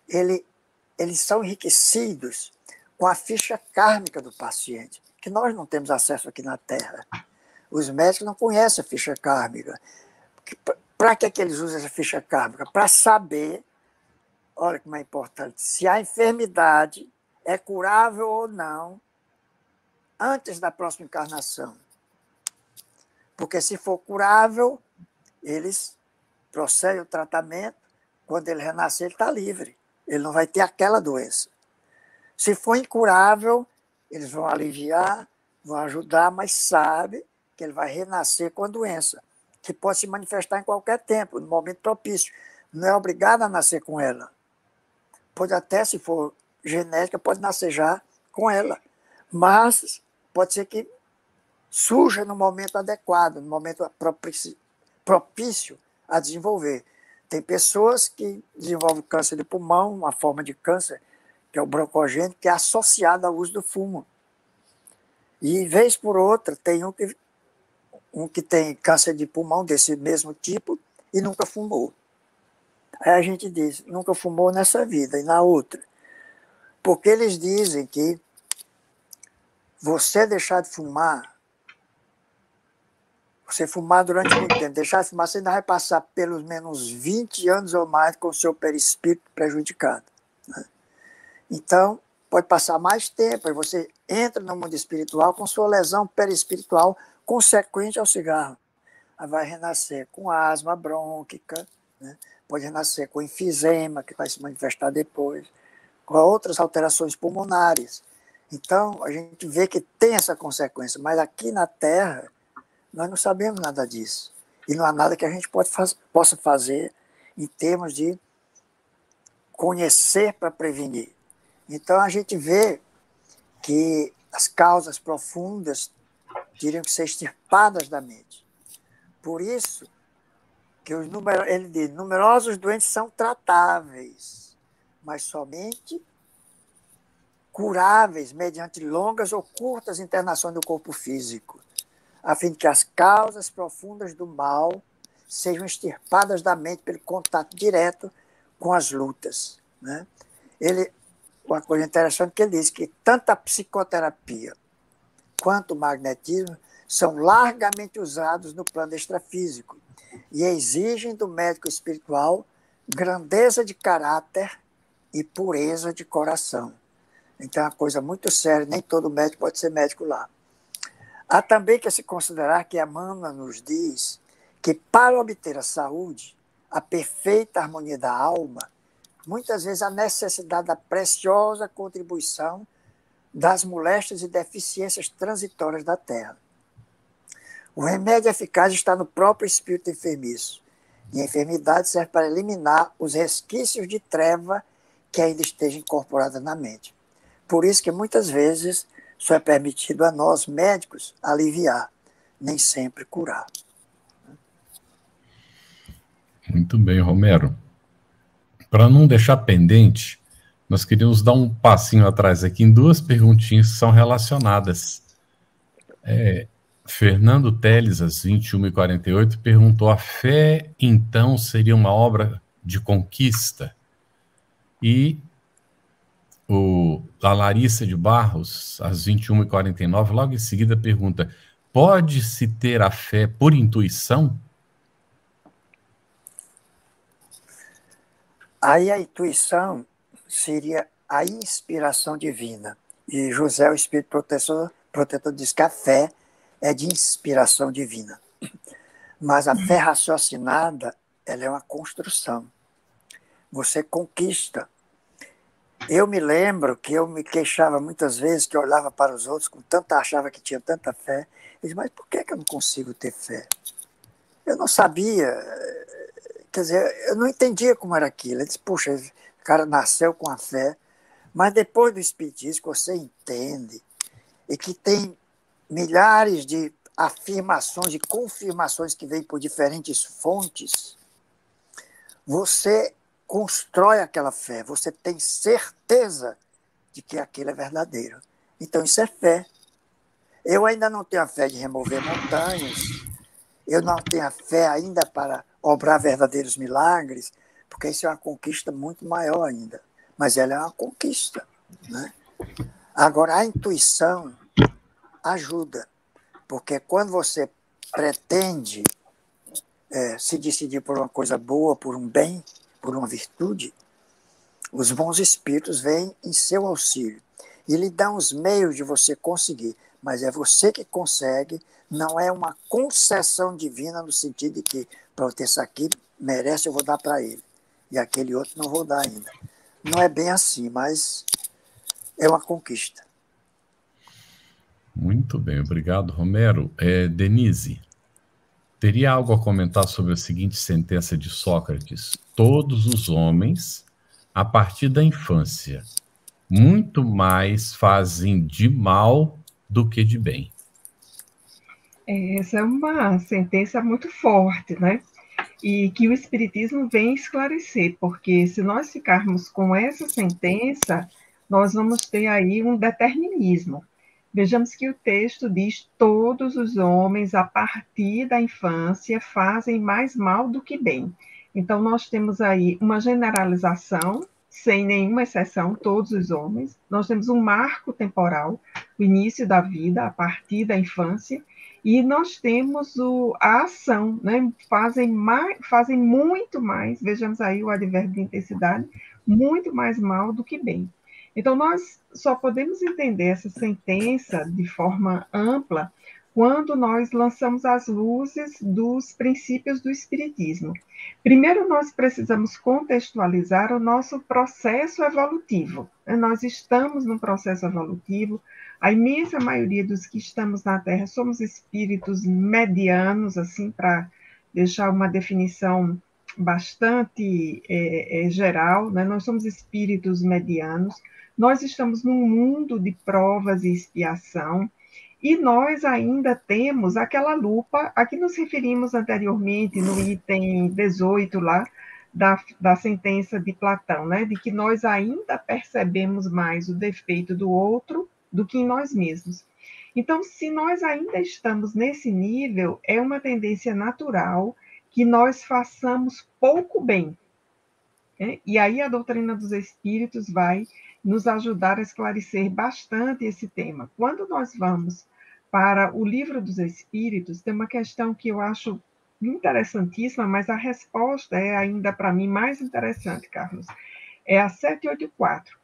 eles são enriquecidos com a ficha kármica do paciente, que nós não temos acesso aqui na Terra. Os médicos não conhecem a ficha kármica. Para que eles usam essa ficha kármica? Para saber, olha como é importante, se a enfermidade é curável ou não antes da próxima encarnação. Porque se for curável, eles procedem o tratamento, quando ele renascer, ele está livre. Ele não vai ter aquela doença. Se for incurável, eles vão aliviar, vão ajudar, mas sabe que ele vai renascer com a doença, que pode se manifestar em qualquer tempo, no momento propício. Não é obrigado a nascer com ela. Pode até, se for genética, pode nascer já com ela. Mas pode ser que surja no momento adequado, no momento propício a desenvolver. Tem pessoas que desenvolvem câncer de pulmão, uma forma de câncer, que é o broncogênico, que é associado ao uso do fumo. E, vez por outra, tem um que tem câncer de pulmão desse mesmo tipo e nunca fumou. Aí a gente diz, nunca fumou nessa vida e na outra. Porque eles dizem que você deixar de fumar, você fumar durante muito tempo, deixar de fumar, você ainda vai passar pelo menos 20 anos ou mais com o seu perispírito prejudicado. Né? Então, pode passar mais tempo, aí você entra no mundo espiritual com sua lesão perispiritual consequente ao cigarro. Aí vai renascer com asma brônquica, né? Pode renascer com enfisema, que vai se manifestar depois, com outras alterações pulmonares. Então, a gente vê que tem essa consequência, mas aqui na Terra, nós não sabemos nada disso. E não há nada que a gente possa fazer em termos de conhecer para prevenir. Então, a gente vê que as causas profundas teriam que ser extirpadas da mente. Por isso que ele diz, numerosos doentes são tratáveis, mas somente curáveis mediante longas ou curtas internações do corpo físico, a fim de que as causas profundas do mal sejam extirpadas da mente pelo contato direto com as lutas. Né? Uma coisa interessante que ele diz que tanto a psicoterapia quanto o magnetismo são largamente usados no plano extrafísico e exigem do médico espiritual grandeza de caráter e pureza de coração. Então é uma coisa muito séria, nem todo médico pode ser médico lá. Há também que se considerar que Emmanuel nos diz que para obter a saúde, a perfeita harmonia da alma, muitas vezes a necessidade da preciosa contribuição das moléstias e deficiências transitórias da Terra. O remédio eficaz está no próprio espírito enfermiço, e a enfermidade serve para eliminar os resquícios de treva que ainda estejam incorporados na mente. Por isso que muitas vezes só é permitido a nós, médicos, aliviar, nem sempre curar. Muito bem, Romero. Para não deixar pendente, nós queríamos dar um passinho atrás aqui em duas perguntinhas que são relacionadas. Fernando Teles, às 21h48, perguntou: a fé, então, seria uma obra de conquista? E a Larissa de Barros, às 21h49, logo em seguida, pergunta: pode-se ter a fé por intuição? Aí a intuição seria a inspiração divina. E José, o Espírito Protetor, diz que a fé é de inspiração divina. Mas a fé raciocinada, ela é uma construção. Você conquista. Eu me lembro que eu me queixava muitas vezes, que eu olhava para os outros, achava que tinha tanta fé. Eu disse, mas por que eu não consigo ter fé? Eu não sabia, quer dizer, eu não entendia como era aquilo. Eu disse, puxa, o cara nasceu com a fé, mas depois do Espiritismo você entende, e que tem milhares de afirmações e confirmações que vêm por diferentes fontes, você constrói aquela fé, você tem certeza de que aquilo é verdadeiro. Então isso é fé. Eu ainda não tenho a fé de remover montanhas, eu não tenho a fé ainda para obrar verdadeiros milagres, porque isso é uma conquista muito maior ainda. Mas ela é uma conquista. Né? Agora, a intuição ajuda, porque quando você pretende se decidir por uma coisa boa, por um bem, por uma virtude, os bons espíritos vêm em seu auxílio e lhe dão os meios de você conseguir, mas é você que consegue, não é uma concessão divina no sentido de que, pronto, esse aqui merece, eu vou dar para ele, e aquele outro não vou dar ainda. Não é bem assim, mas é uma conquista. Muito bem, obrigado, Romero. Denise, teria algo a comentar sobre a seguinte sentença de Sócrates? Todos os homens, a partir da infância, muito mais fazem de mal do que de bem. Essa é uma sentença muito forte, né? E que o Espiritismo vem esclarecer, porque se nós ficarmos com essa sentença, nós vamos ter aí um determinismo. Vejamos que o texto diz: todos os homens, a partir da infância, fazem mais mal do que bem. Então, nós temos aí uma generalização, sem nenhuma exceção, todos os homens. Nós temos um marco temporal, o início da vida, a partir da infância, e nós temos a ação, né? Fazem muito mais, vejamos aí o advérbio de intensidade, muito mais mal do que bem. Então, nós só podemos entender essa sentença de forma ampla quando nós lançamos as luzes dos princípios do Espiritismo. Primeiro, nós precisamos contextualizar o nosso processo evolutivo. Nós estamos num processo evolutivo. A imensa maioria dos que estamos na Terra somos espíritos medianos, assim, para deixar uma definição bastante geral, né? Nós somos espíritos medianos, nós estamos num mundo de provas e expiação, e nós ainda temos aquela lupa a que nos referimos anteriormente no item 18 lá, da sentença de Platão, né? De que nós ainda percebemos mais o defeito do outro do que em nós mesmos. Então, se nós ainda estamos nesse nível, é uma tendência natural que nós façamos pouco bem. Né? E aí a doutrina dos espíritos vai nos ajudar a esclarecer bastante esse tema. Quando nós vamos para o livro dos espíritos, tem uma questão que eu acho interessantíssima, mas a resposta é ainda para mim mais interessante, Carlos. É a 784.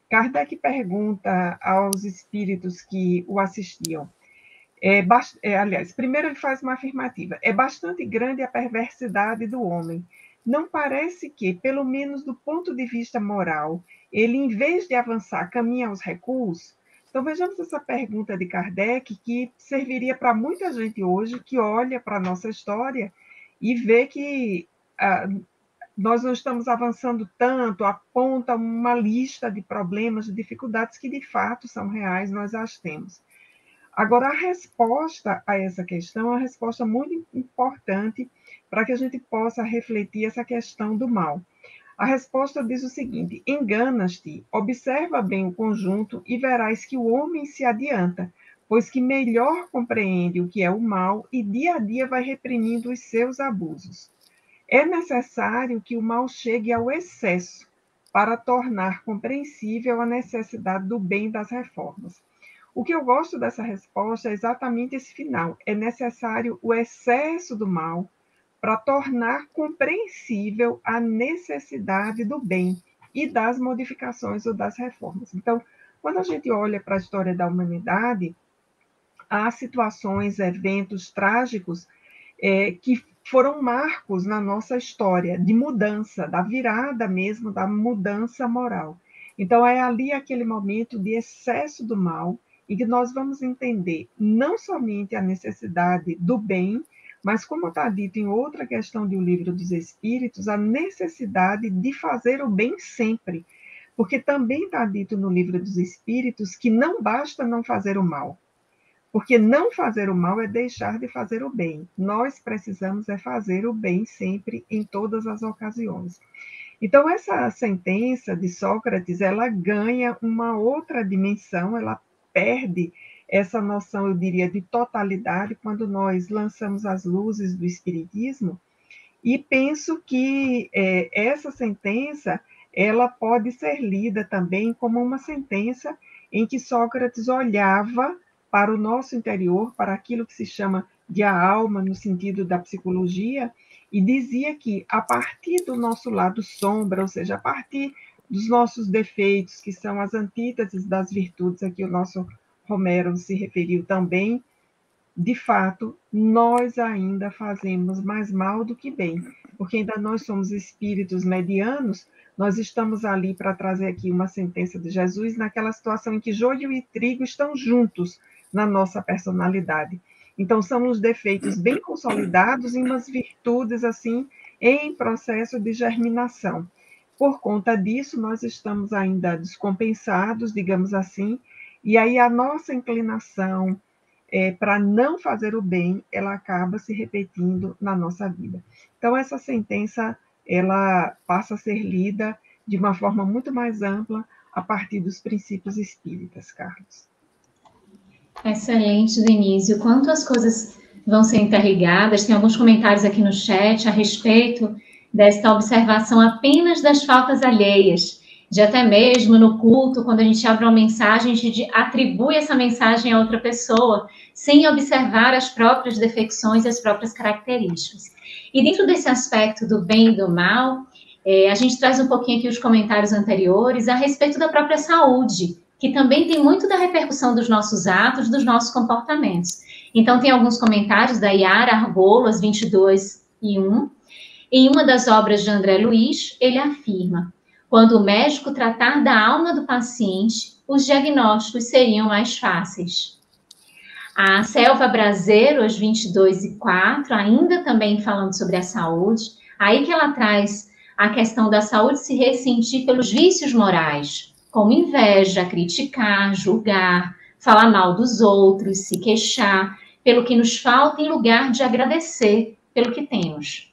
Kardec pergunta aos espíritos que o assistiam. Aliás, primeiro ele faz uma afirmativa. É bastante grande a perversidade do homem. Não parece que, pelo menos do ponto de vista moral, ele, em vez de avançar, caminha aos recuos? Então, vejamos essa pergunta de Kardec, que serviria para muita gente hoje, que olha para a nossa história e vê que nós não estamos avançando tanto, aponta uma lista de problemas, de dificuldades que, de fato, são reais, nós as temos. Agora, a resposta a essa questão é uma resposta muito importante para que a gente possa refletir essa questão do mal. A resposta diz o seguinte: enganas-te, observa bem o conjunto e verás que o homem se adianta, pois que melhor compreende o que é o mal e dia a dia vai reprimindo os seus abusos. É necessário que o mal chegue ao excesso para tornar compreensível a necessidade do bem das reformas. O que eu gosto dessa resposta é exatamente esse final. É necessário o excesso do mal para tornar compreensível a necessidade do bem e das modificações ou das reformas. Então, quando a gente olha para a história da humanidade, há situações, eventos trágicos que foram marcos na nossa história de mudança, da virada mesmo, da mudança moral. Então, é ali aquele momento de excesso do mal, em que nós vamos entender não somente a necessidade do bem, mas, como está dito em outra questão do Livro dos Espíritos, a necessidade de fazer o bem sempre. Porque também está dito no Livro dos Espíritos que não basta não fazer o mal. Porque não fazer o mal é deixar de fazer o bem. Nós precisamos fazer o bem sempre, em todas as ocasiões. Então, essa sentença de Sócrates, ela ganha uma outra dimensão, ela perde essa noção, eu diria, de totalidade quando nós lançamos as luzes do Espiritismo, e penso que essa sentença ela pode ser lida também como uma sentença em que Sócrates olhava para o nosso interior, para aquilo que se chama de a alma, no sentido da psicologia, e dizia que, a partir do nosso lado sombra, ou seja, a partir dos nossos defeitos, que são as antíteses das virtudes, a que o nosso Romero se referiu também, de fato, nós ainda fazemos mais mal do que bem, porque ainda nós somos espíritos medianos, nós estamos ali para trazer aqui uma sentença de Jesus naquela situação em que joio e trigo estão juntos na nossa personalidade. Então, são os defeitos bem consolidados e umas virtudes, assim, em processo de germinação. Por conta disso, nós estamos ainda descompensados, digamos assim, e aí a nossa inclinação para não fazer o bem, ela acaba se repetindo na nossa vida. Então, essa sentença, ela passa a ser lida de uma forma muito mais ampla a partir dos princípios espíritas, Carlos. Excelente, Denise. O quanto as coisas vão ser interligadas, tem alguns comentários aqui no chat a respeito desta observação apenas das faltas alheias, de até mesmo no culto, quando a gente abre uma mensagem, a gente atribui essa mensagem a outra pessoa, sem observar as próprias defecções e as próprias características. E dentro desse aspecto do bem e do mal, a gente traz um pouquinho aqui os comentários anteriores a respeito da própria saúde, que também tem muito da repercussão dos nossos atos, dos nossos comportamentos. Então, tem alguns comentários da Yara Argolas, 22:1. Em uma das obras de André Luiz, ele afirma: quando o médico tratar da alma do paciente, os diagnósticos seriam mais fáceis. A Selva Braseiro, às 22h04, ainda também falando sobre a saúde, aí que ela traz a questão da saúde se ressentir pelos vícios morais, como inveja, criticar, julgar, falar mal dos outros, se queixar, pelo que nos falta em lugar de agradecer pelo que temos.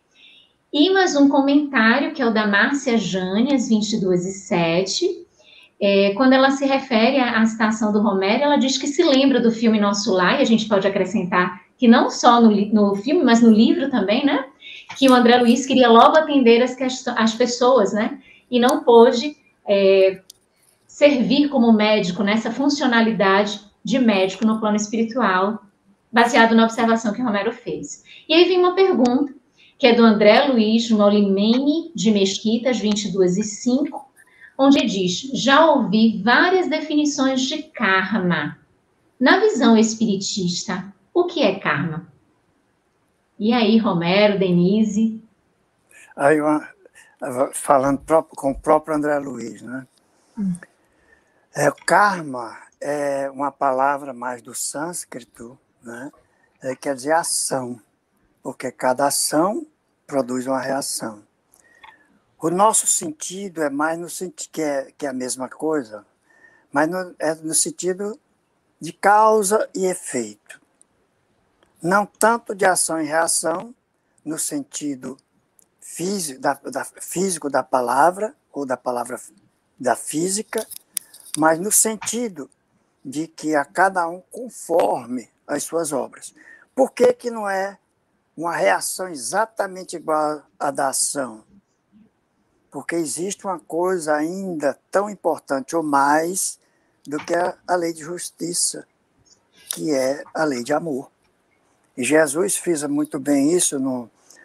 E mais um comentário, que é o da Márcia Jane, às 22h07, quando ela se refere à citação do Romero, ela diz que se lembra do filme Nosso Lar, e a gente pode acrescentar que não só no filme, mas no livro também, né? Que o André Luiz queria logo atender as pessoas, né? E não pôde servir como médico nessa funcionalidade de médico no plano espiritual, baseado na observação que o Romero fez. E aí vem uma pergunta, que é do André Luiz Molimene de Mesquita, às 22h05, onde diz: já ouvi várias definições de karma. Na visão espiritista, o que é karma? E aí, Romero, Denise? Aí, falando com o próprio André Luiz, né? Karma é uma palavra mais do sânscrito, né? Quer dizer ação, porque cada ação produz uma reação. O nosso sentido é mais no sentido que é a mesma coisa, mas é no sentido de causa e efeito. Não tanto de ação e reação, no sentido físico da palavra, ou da palavra da física, mas no sentido de que a cada um conforme as suas obras. Por que não é uma reação exatamente igual à da ação? Porque existe uma coisa ainda tão importante ou mais do que a lei de justiça, que é a lei de amor. E Jesus fez muito bem isso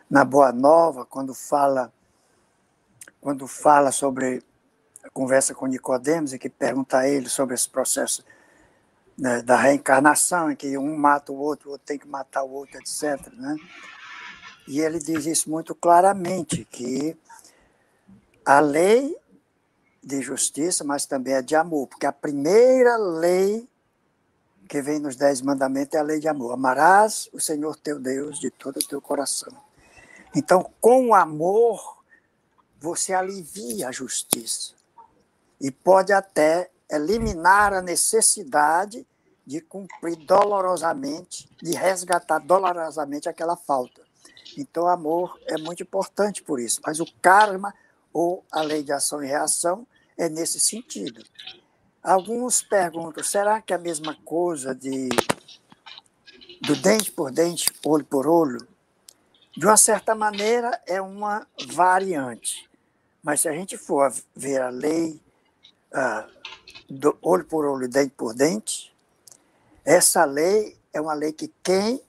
na Boa Nova, quando fala sobre a conversa com Nicodemos, e que pergunta a ele sobre esse processo, né, da reencarnação, em que um mata o outro tem que matar o outro, etc. Né? E ele diz isso muito claramente, que a lei de justiça, mas também é de amor, porque a primeira lei que vem nos 10 mandamentos é a lei de amor. Amarás o Senhor teu Deus de todo o teu coração. Então, com o amor, você alivia a justiça e pode até eliminar a necessidade de cumprir dolorosamente, de resgatar dolorosamente aquela falta. Então, o amor é muito importante por isso. Mas o karma, ou a lei de ação e reação, é nesse sentido. Alguns perguntam, será que é a mesma coisa do dente por dente, olho por olho? De uma certa maneira, é uma variante. Mas se a gente for ver a lei do olho por olho, dente por dente, essa lei é uma lei que quem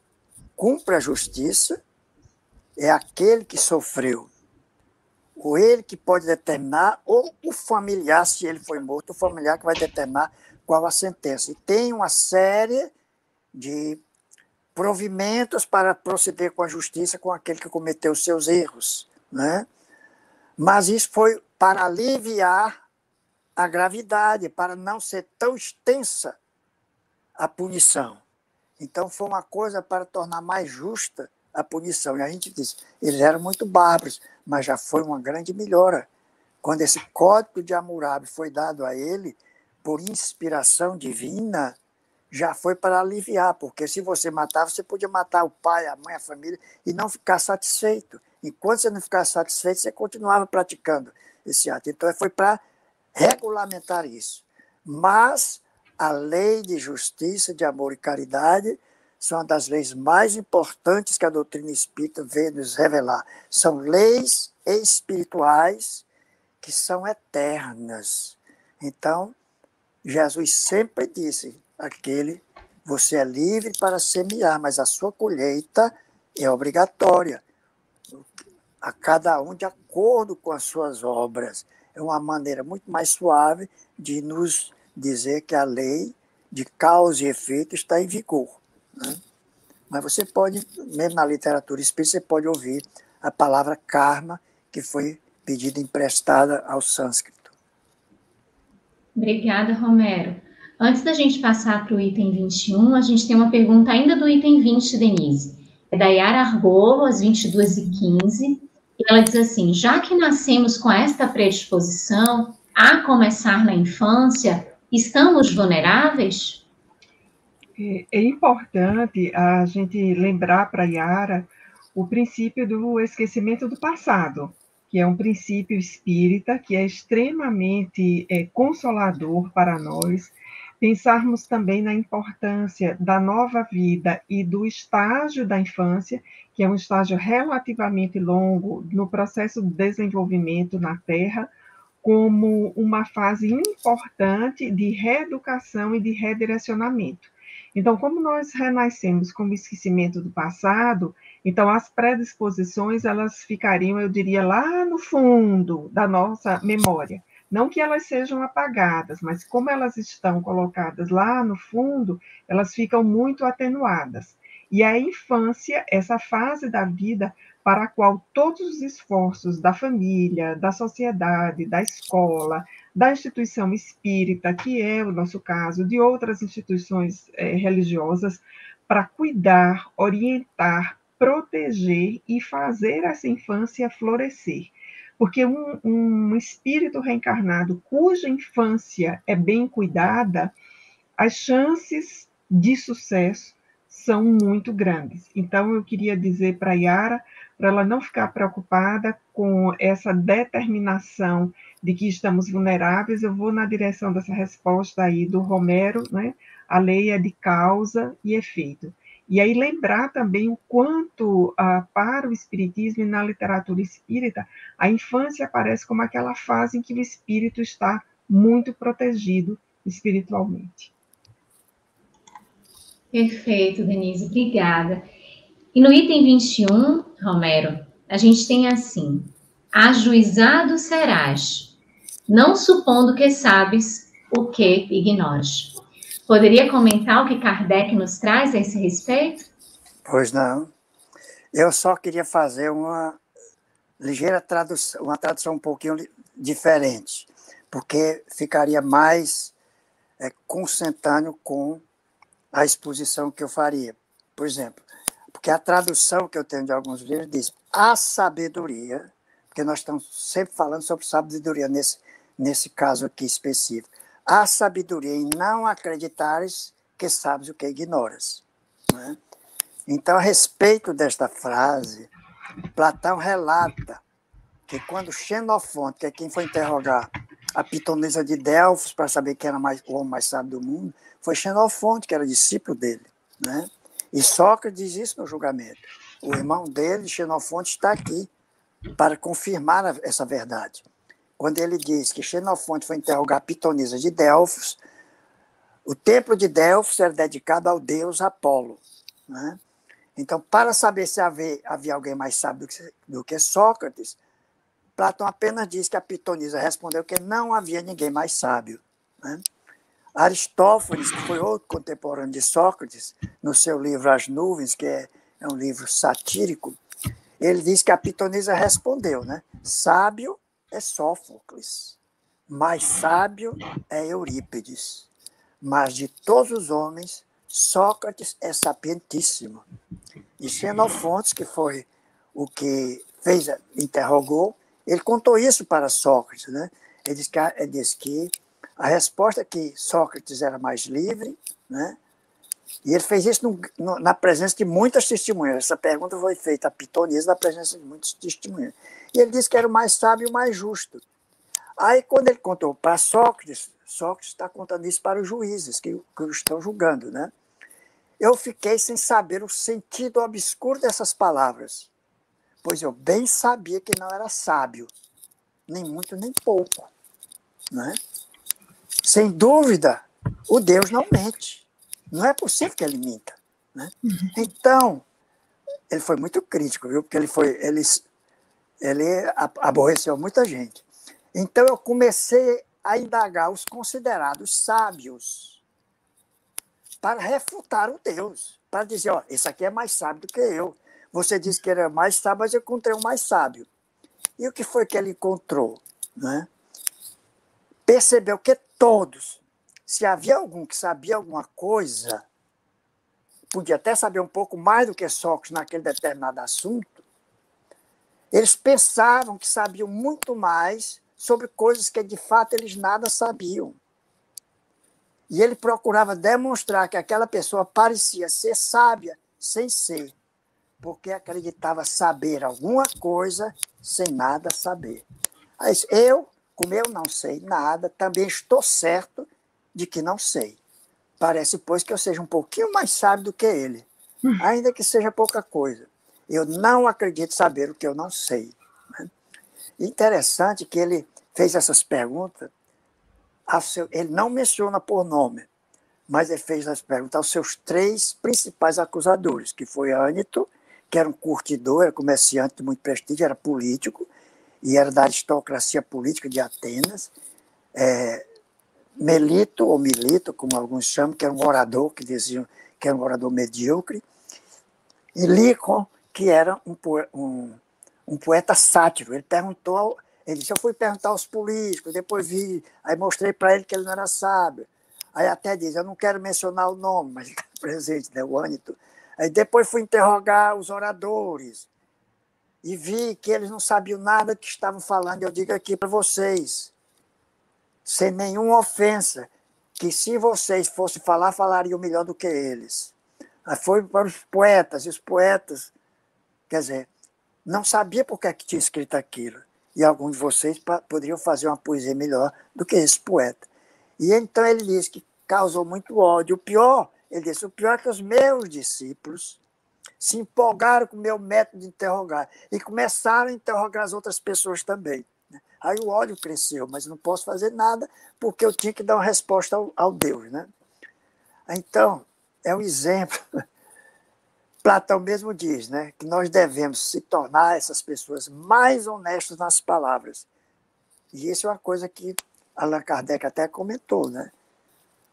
cumpre a justiça é aquele que sofreu. Ou ele que pode determinar, ou o familiar, se ele foi morto, o familiar que vai determinar qual a sentença. E tem uma série de provimentos para proceder com a justiça com aquele que cometeu os seus erros, né? Mas isso foi para aliviar a gravidade, para não ser tão extensa a punição. Então, foi uma coisa para tornar mais justa a punição. E a gente disse, eles eram muito bárbaros, mas já foi uma grande melhora. Quando esse código de Hammurabi foi dado a ele, por inspiração divina, já foi para aliviar, porque se você matava, você podia matar o pai, a mãe, a família, e não ficar satisfeito. Enquanto você não ficar satisfeito, você continuava praticando esse ato. Então, foi para regulamentar isso. Mas a lei de justiça, de amor e caridade são uma das leis mais importantes que a doutrina espírita veio nos revelar. São leis espirituais que são eternas. Então, Jesus sempre disse, você é livre para semear, mas a sua colheita é obrigatória. A cada um de acordo com as suas obras. É uma maneira muito mais suave de nos dizer que a lei de causa e efeito está em vigor. Né? Mas você pode, mesmo na literatura espírita, você pode ouvir a palavra karma, que foi pedida emprestada ao sânscrito. Obrigada, Romero. Antes da gente passar para o item 21, a gente tem uma pergunta ainda do item 20, Denise. É da Yara Argolo, às 22h15, e ela diz assim: já que nascemos com esta predisposição a começar na infância, estamos vulneráveis? É importante a gente lembrar para a Yara o princípio do esquecimento do passado, que é um princípio espírita que é extremamente consolador para nós. Pensarmos também na importância da nova vida e do estágio da infância, que é um estágio relativamente longo no processo de desenvolvimento na Terra, como uma fase importante de reeducação e de redirecionamento. Então, como nós renascemos com o esquecimento do passado, então as predisposições, elas ficariam, eu diria, lá no fundo da nossa memória. Não que elas sejam apagadas, mas como elas estão colocadas lá no fundo, elas ficam muito atenuadas. E a infância, essa fase da vida para a qual todos os esforços da família, da sociedade, da escola, da instituição espírita, que é o nosso caso, de outras instituições religiosas, para cuidar, orientar, proteger e fazer essa infância florescer. Porque um espírito reencarnado cuja infância é bem cuidada, as chances de sucesso são muito grandes. Então, eu queria dizer para a Yara, para ela não ficar preocupada com essa determinação de que estamos vulneráveis, eu vou na direção dessa resposta aí do Romero, né? A lei é de causa e efeito. E aí lembrar também o quanto, para o espiritismo e na literatura espírita, a infância aparece como aquela fase em que o espírito está muito protegido espiritualmente. Perfeito, Denise, obrigada. E no item 21, Romero, a gente tem assim: ajuizado serás, não supondo que sabes o que ignoras. Poderia comentar o que Kardec nos traz a esse respeito? Pois não. Eu só queria fazer uma ligeira tradução, uma tradução um pouquinho diferente, porque ficaria mais consentâneo com a exposição que eu faria. Por exemplo, porque a tradução que eu tenho de alguns livros diz a sabedoria, porque nós estamos sempre falando sobre sabedoria nesse caso aqui específico. A sabedoria em não acreditares que sabes o que ignoras. Né? Então, a respeito desta frase, Platão relata que quando Xenofonte, que é quem foi interrogar a pitonisa de Delfos para saber quem era o homem mais sábio do mundo, foi Xenofonte, que era discípulo dele. Né? E Sócrates diz isso no julgamento. O irmão dele, Xenofonte, está aqui para confirmar essa verdade. Quando ele diz que Xenofonte foi interrogar a pitonisa de Delfos, o templo de Delfos era dedicado ao deus Apolo. Né? Então, para saber se havia alguém mais sábio do que Sócrates, Platão apenas diz que a pitonisa respondeu que não havia ninguém mais sábio. Né? Aristófanes, que foi outro contemporâneo de Sócrates, no seu livro As Nuvens, que é um livro satírico, ele diz que a pitonisa respondeu, né? Sábio é Sófocles, mais sábio é Eurípides, mas de todos os homens, Sócrates é sapientíssimo. E Xenofonte, que foi o que interrogou, ele contou isso para Sócrates. Né? Ele disse que a resposta é que Sócrates era mais livre, né? E ele fez isso na presença de muitas testemunhas. Essa pergunta foi feita a pitonisa na presença de muitas testemunhas. E ele disse que era o mais sábio e o mais justo. Aí, quando ele contou para Sócrates, Sócrates está contando isso para os juízes que o estão julgando. Né? Eu fiquei sem saber o sentido obscuro dessas palavras, pois eu bem sabia que não era sábio, nem muito nem pouco. Né? Sem dúvida, o Deus não mente. Não é possível que ele minta. Né? Então, ele foi muito crítico, viu? Porque ele aborreceu muita gente. Então, eu comecei a indagar os considerados sábios para refutar o Deus, para dizer, ó, esse aqui é mais sábio do que eu. Você disse que ele era mais sábio, mas eu encontrei um mais sábio. E o que foi que ele encontrou? Né? Percebeu que todos, se havia algum que sabia alguma coisa, podia até saber um pouco mais do que Sócrates naquele determinado assunto, eles pensavam que sabiam muito mais sobre coisas que, de fato, eles nada sabiam. E ele procurava demonstrar que aquela pessoa parecia ser sábia sem ser, porque acreditava saber alguma coisa sem nada saber. Eu, como eu não sei nada, também estou certo de que não sei. Parece, pois, que eu seja um pouquinho mais sábio do que ele, ainda que seja pouca coisa. Eu não acredito saber o que eu não sei. Interessante que ele fez essas perguntas, ele não menciona por nome, mas ele fez as perguntas aos seus 3 principais acusadores, que foi Ânito, que era um curtidor, era comerciante de muito prestígio, era político, e era da aristocracia política de Atenas, Melito, ou Milito, como alguns chamam, que era um orador, que diziam que era um orador medíocre, e Lícon, que era um poeta sátiro. Ele disse, eu fui perguntar aos políticos, depois vi, aí mostrei para ele que ele não era sábio. Aí até diz, eu não quero mencionar o nome, mas está presente, né, o Ânito. Aí depois fui interrogar os oradores e vi que eles não sabiam nada que estavam falando. Eu digo aqui para vocês, sem nenhuma ofensa, que se vocês fossem falar, falariam melhor do que eles. Aí foi para os poetas, e os poetas, quer dizer, não sabia por que tinha escrito aquilo. E alguns de vocês poderiam fazer uma poesia melhor do que esse poeta. E então ele disse que causou muito ódio. Ele disse, o pior é que os meus discípulos se empolgaram com o meu método de interrogar e começaram a interrogar as outras pessoas também. Aí o ódio cresceu, mas não posso fazer nada porque eu tinha que dar uma resposta ao Deus, né? Então, é um exemplo. Platão mesmo diz, né, que nós devemos se tornar essas pessoas mais honestas nas palavras. E isso é uma coisa que Allan Kardec até comentou, né?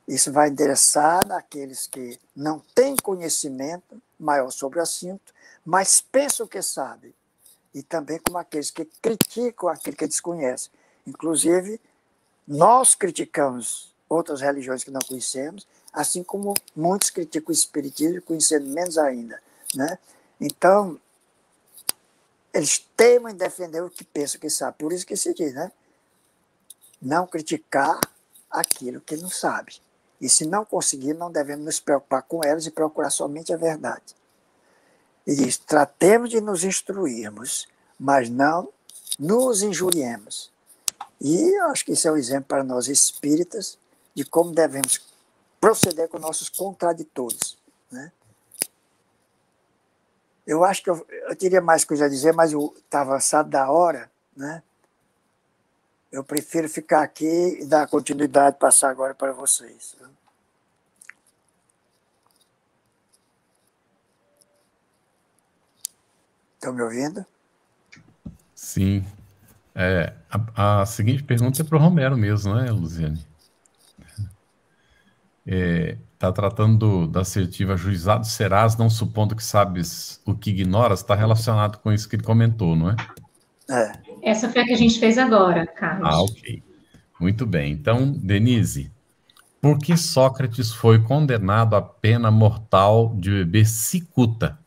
Isso vai endereçar naqueles que não têm conhecimento maior sobre o assunto, mas pensam que sabem. E também como aqueles que criticam aquilo que desconhecem. Inclusive, nós criticamos outras religiões que não conhecemos, assim como muitos criticam o espiritismo, conhecendo menos ainda, né? Então, eles temem defender o que pensam que sabem. Por isso que se diz, né? Não criticar aquilo que não sabe. E se não conseguir, não devemos nos preocupar com elas e procurar somente a verdade. E diz, tratemos de nos instruirmos, mas não nos injuriemos. E eu acho que isso é um exemplo para nós espíritas de como devemos proceder com nossos contraditores, né? Eu acho que eu teria mais coisa a dizer, mas está avançado da hora, né? Eu prefiro ficar aqui e dar continuidade, passar agora para vocês. Estão me ouvindo? Sim. A seguinte pergunta é para o Romero mesmo, não é, Luziane? Está tratando da assertiva juizado serás, não supondo que sabes o que ignoras, está relacionado com isso que ele comentou, não é? Essa foi a que a gente fez agora, Carlos. Ok. Muito bem. Então, Denise, por que Sócrates foi condenado à pena mortal de beber cicuta?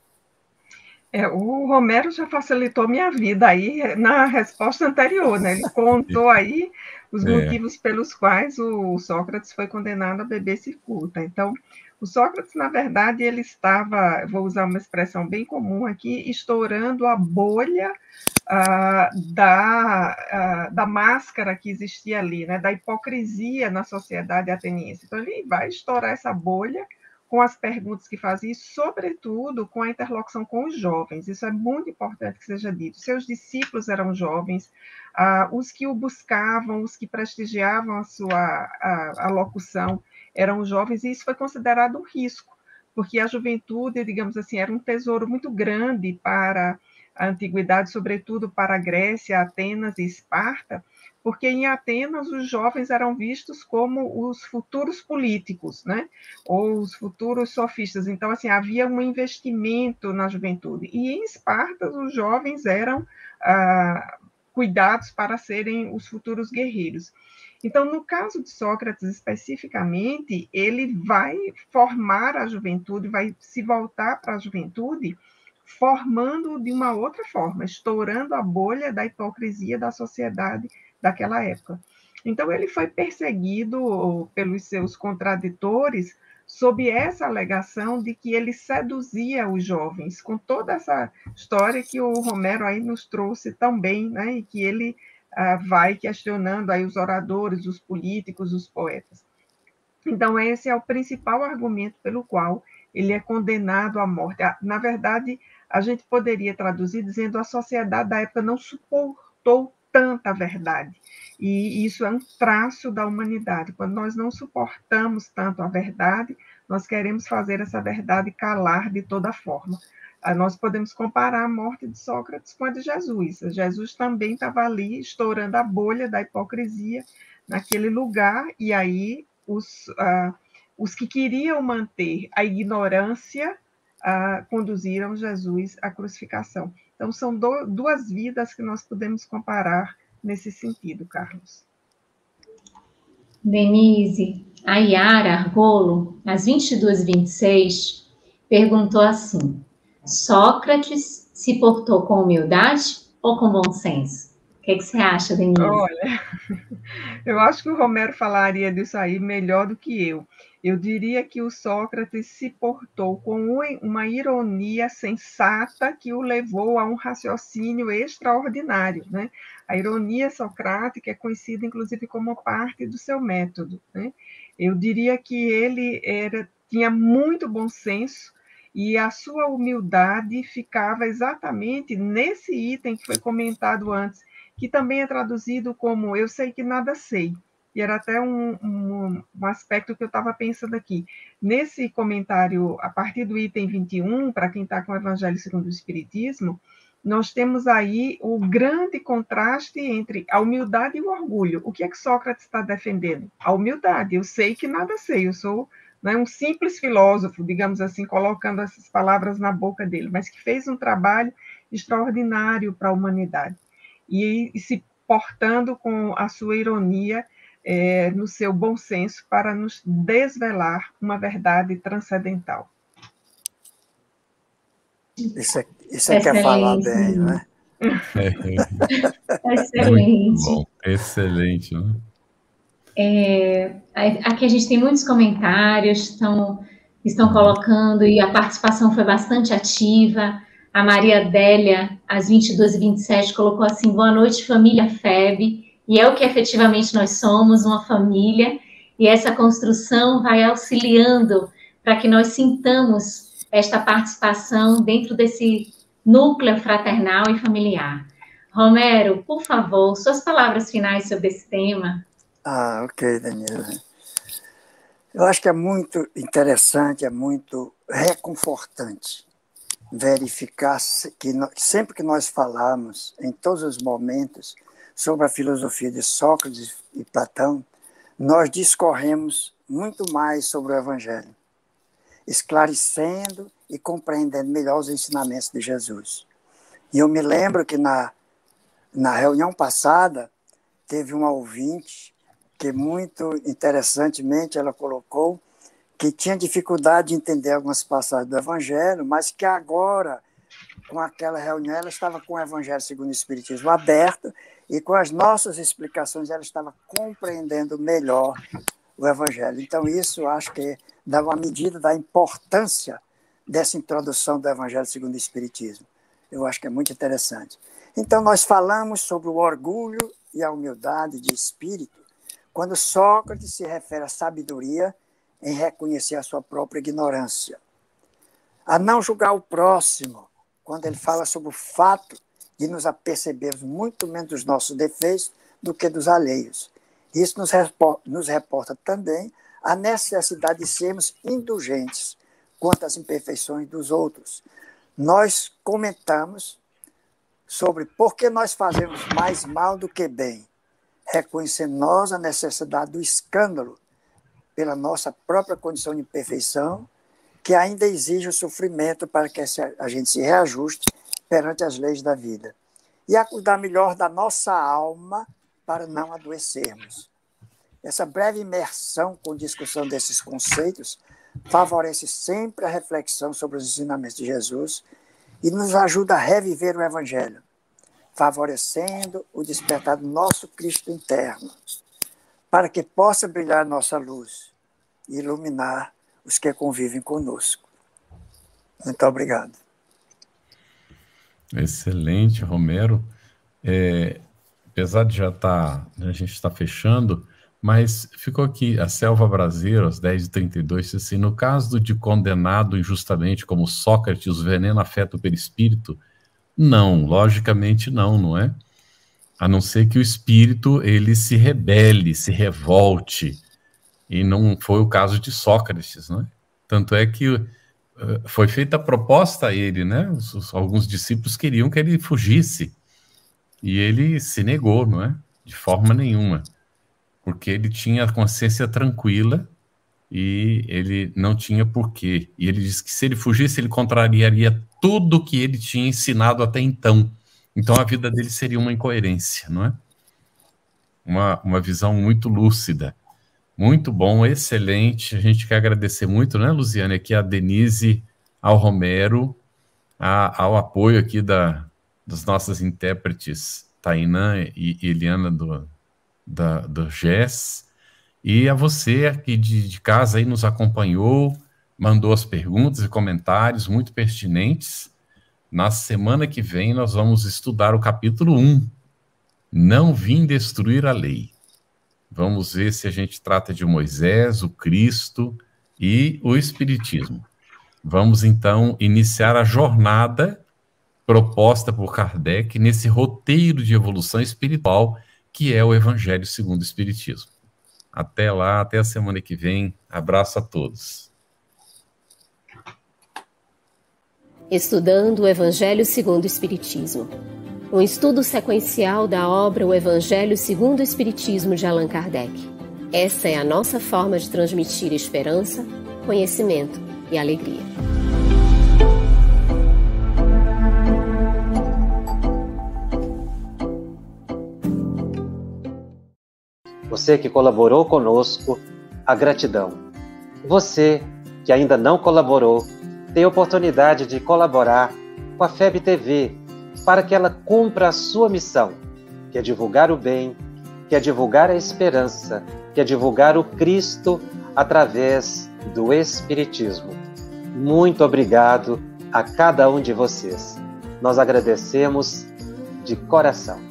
O Romero já facilitou minha vida aí na resposta anterior, né? Ele contou aí os motivos pelos quais o Sócrates foi condenado a beber cicuta. Então, o Sócrates, na verdade, ele estava, vou usar uma expressão bem comum aqui, estourando a bolha da máscara que existia ali, né? Da hipocrisia na sociedade ateniense. Então, ele vai estourar essa bolha com as perguntas que fazia e, sobretudo, com a interlocução com os jovens. Isso é muito importante que seja dito. Seus discípulos eram jovens, os que o buscavam, os que prestigiavam a locução eram jovens, e isso foi considerado um risco, porque a juventude, digamos assim, era um tesouro muito grande para a antiguidade, sobretudo para a Grécia, Atenas e Esparta, porque em Atenas os jovens eram vistos como os futuros políticos, né? Ou os futuros sofistas. Então, assim, havia um investimento na juventude. E em Esparta os jovens eram cuidados para serem os futuros guerreiros. Então, no caso de Sócrates especificamente, ele vai formar a juventude, vai se voltar para a juventude, formando de uma outra forma, estourando a bolha da hipocrisia da sociedade daquela época. Então, ele foi perseguido pelos seus contraditores sob essa alegação de que ele seduzia os jovens, com toda essa história que o Romero aí nos trouxe tão bem, né? E que ele vai questionando aí os oradores, os políticos, os poetas. Então, esse é o principal argumento pelo qual ele é condenado à morte. Na verdade, a gente poderia traduzir dizendo que a sociedade da época não suportou tanta verdade. E isso é um traço da humanidade. Quando nós não suportamos tanto a verdade, nós queremos fazer essa verdade calar de toda forma. Nós podemos comparar a morte de Sócrates com a de Jesus. Jesus também estava ali estourando a bolha da hipocrisia naquele lugar, e aí os que queriam manter a ignorância conduziram Jesus à crucificação. Então, são duas vidas que nós podemos comparar nesse sentido, Carlos. Denise, a Yara Argolo, às 22h26, perguntou assim: Sócrates se portou com humildade ou com bom senso? O que você acha, Denise? Olha, eu acho que o Romero falaria disso aí melhor do que eu. Eu diria que o Sócrates se portou com uma ironia sensata que o levou a um raciocínio extraordinário, né? A ironia socrática é conhecida, inclusive, como parte do seu método, né? Eu diria que ele tinha muito bom senso e a sua humildade ficava exatamente nesse item que foi comentado antes, que também é traduzido como eu sei que nada sei. E era até um aspecto que eu estava pensando aqui. Nesse comentário, a partir do item 21, para quem está com o Evangelho segundo o Espiritismo, nós temos aí o grande contraste entre a humildade e o orgulho. O que é que Sócrates está defendendo? A humildade. Eu sei que nada sei, eu sou um simples filósofo, digamos assim, colocando essas palavras na boca dele, mas que fez um trabalho extraordinário para a humanidade. E se portando com a sua ironia, no seu bom senso, para nos desvelar uma verdade transcendental. Isso é que é falar bem, não é? Excelente. Muito bom, excelente, né? Aqui a gente tem muitos comentários, estão colocando, e a participação foi bastante ativa. A Maria Adélia, às 22h27, colocou assim: boa noite, família FEB. E é o que efetivamente nós somos, uma família, e essa construção vai auxiliando para que nós sintamos esta participação dentro desse núcleo fraternal e familiar. Romero, por favor, suas palavras finais sobre esse tema. Ok, Danila. Eu acho que é muito interessante, é muito reconfortante verificar que sempre que nós falamos, em todos os momentos, sobre a filosofia de Sócrates e Platão, nós discorremos muito mais sobre o Evangelho, esclarecendo e compreendendo melhor os ensinamentos de Jesus. E eu me lembro que na reunião passada, teve uma ouvinte que, muito interessantemente, ela colocou que tinha dificuldade de entender algumas passagens do Evangelho, mas que agora, com aquela reunião, ela estava com o Evangelho segundo o Espiritismo aberto e com as nossas explicações ela estava compreendendo melhor o Evangelho. Então, isso acho que dá uma medida da importância dessa introdução do Evangelho segundo o Espiritismo. Eu acho que é muito interessante. Então, nós falamos sobre o orgulho e a humildade de espírito quando Sócrates se refere à sabedoria em reconhecer a sua própria ignorância. A não julgar o próximo, quando ele fala sobre o fato de nos apercebermos muito menos dos nossos defeitos do que dos alheios. Isso nos reporta também a necessidade de sermos indulgentes quanto às imperfeições dos outros. Nós comentamos sobre por que nós fazemos mais mal do que bem, reconhecendo nós a necessidade do escândalo pela nossa própria condição de imperfeição, que ainda exige o sofrimento para que a gente se reajuste perante as leis da vida. E a cuidar melhor da nossa alma para não adoecermos. Essa breve imersão com discussão desses conceitos favorece sempre a reflexão sobre os ensinamentos de Jesus e nos ajuda a reviver o Evangelho, favorecendo o despertar do nosso Cristo interno, para que possa brilhar nossa luz e iluminar os que convivem conosco. Muito obrigado. Excelente, Romero. Apesar de a gente está fechando, mas ficou aqui, a Selva Brasileira, às 10h32, assim, no caso de condenado injustamente como Sócrates, o veneno afeta o perispírito? Não, logicamente não é? A não ser que o espírito, ele se rebele, se revolte, e não foi o caso de Sócrates, não é? Tanto é que foi feita a proposta a ele, né? Alguns discípulos queriam que ele fugisse, e ele se negou, não é? De forma nenhuma. Porque ele tinha a consciência tranquila e ele não tinha porquê. E ele disse que se ele fugisse, ele contrariaria tudo que ele tinha ensinado até então. Então a vida dele seria uma incoerência, não é? Uma visão muito lúcida. Muito bom, excelente. A gente quer agradecer muito, né, Luziane, aqui a Denise, ao Romero, ao apoio aqui das nossas intérpretes, Tainã e Eliana do GES, e a você aqui de casa aí nos acompanhou, mandou as perguntas e comentários muito pertinentes. Na semana que vem nós vamos estudar o capítulo 1, Não Vim Destruir a Lei. Vamos ver se a gente trata de Moisés, o Cristo e o Espiritismo. Vamos então iniciar a jornada proposta por Kardec nesse roteiro de evolução espiritual que é o Evangelho segundo o Espiritismo. Até lá, até a semana que vem. Abraço a todos. Estudando o Evangelho segundo o Espiritismo. Um estudo sequencial da obra O Evangelho segundo o Espiritismo de Allan Kardec. Essa é a nossa forma de transmitir esperança, conhecimento e alegria. Você que colaborou conosco, a gratidão. Você que ainda não colaborou, tem a oportunidade de colaborar com a FEB TV para que ela cumpra a sua missão, que é divulgar o bem, que é divulgar a esperança, que é divulgar o Cristo através do Espiritismo. Muito obrigado a cada um de vocês. Nós agradecemos de coração.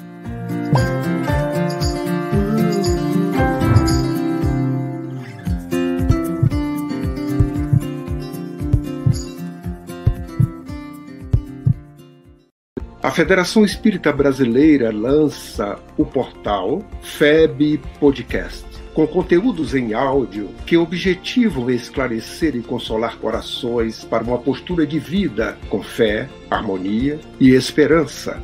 A Federação Espírita Brasileira lança o portal FEB Podcast, com conteúdos em áudio que objetivam esclarecer e consolar corações para uma postura de vida com fé, harmonia e esperança.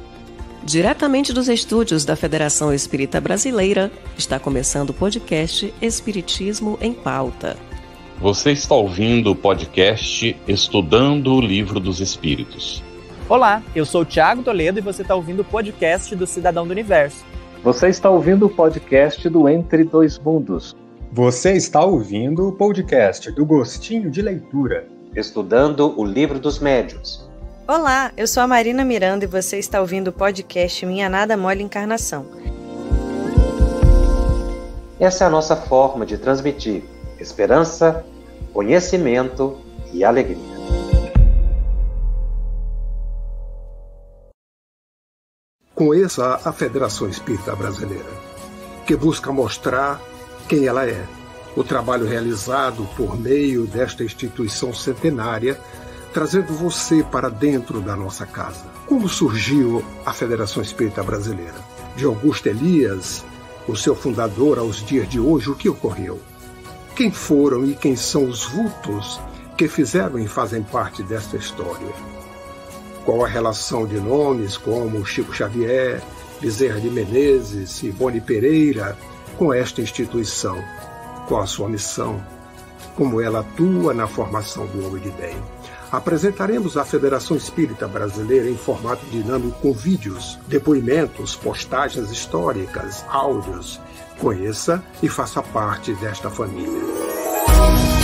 Diretamente dos estúdios da Federação Espírita Brasileira, está começando o podcast Espiritismo em Pauta. Você está ouvindo o podcast Estudando o Livro dos Espíritos. Olá, eu sou o Thiago Toledo e você está ouvindo o podcast do Cidadão do Universo. Você está ouvindo o podcast do Entre Dois Mundos. Você está ouvindo o podcast do Gostinho de Leitura. Estudando o Livro dos Médiuns. Olá, eu sou a Marina Miranda e você está ouvindo o podcast Minha Nada Mole Encarnação. Essa é a nossa forma de transmitir esperança, conhecimento e alegria. Conheça a Federação Espírita Brasileira, que busca mostrar quem ela é. O trabalho realizado por meio desta instituição centenária, trazendo você para dentro da nossa casa. Como surgiu a Federação Espírita Brasileira? De Augusto Elias, o seu fundador, aos dias de hoje, o que ocorreu? Quem foram e quem são os vultos que fizeram e fazem parte desta história? Qual a relação de nomes como Chico Xavier, Bezerra de Menezes e Boni Pereira com esta instituição? Qual a sua missão? Como ela atua na formação do homem de bem? apresentaremos a Federação Espírita Brasileira em formato dinâmico com vídeos, depoimentos, postagens históricas, áudios. Conheça e faça parte desta família.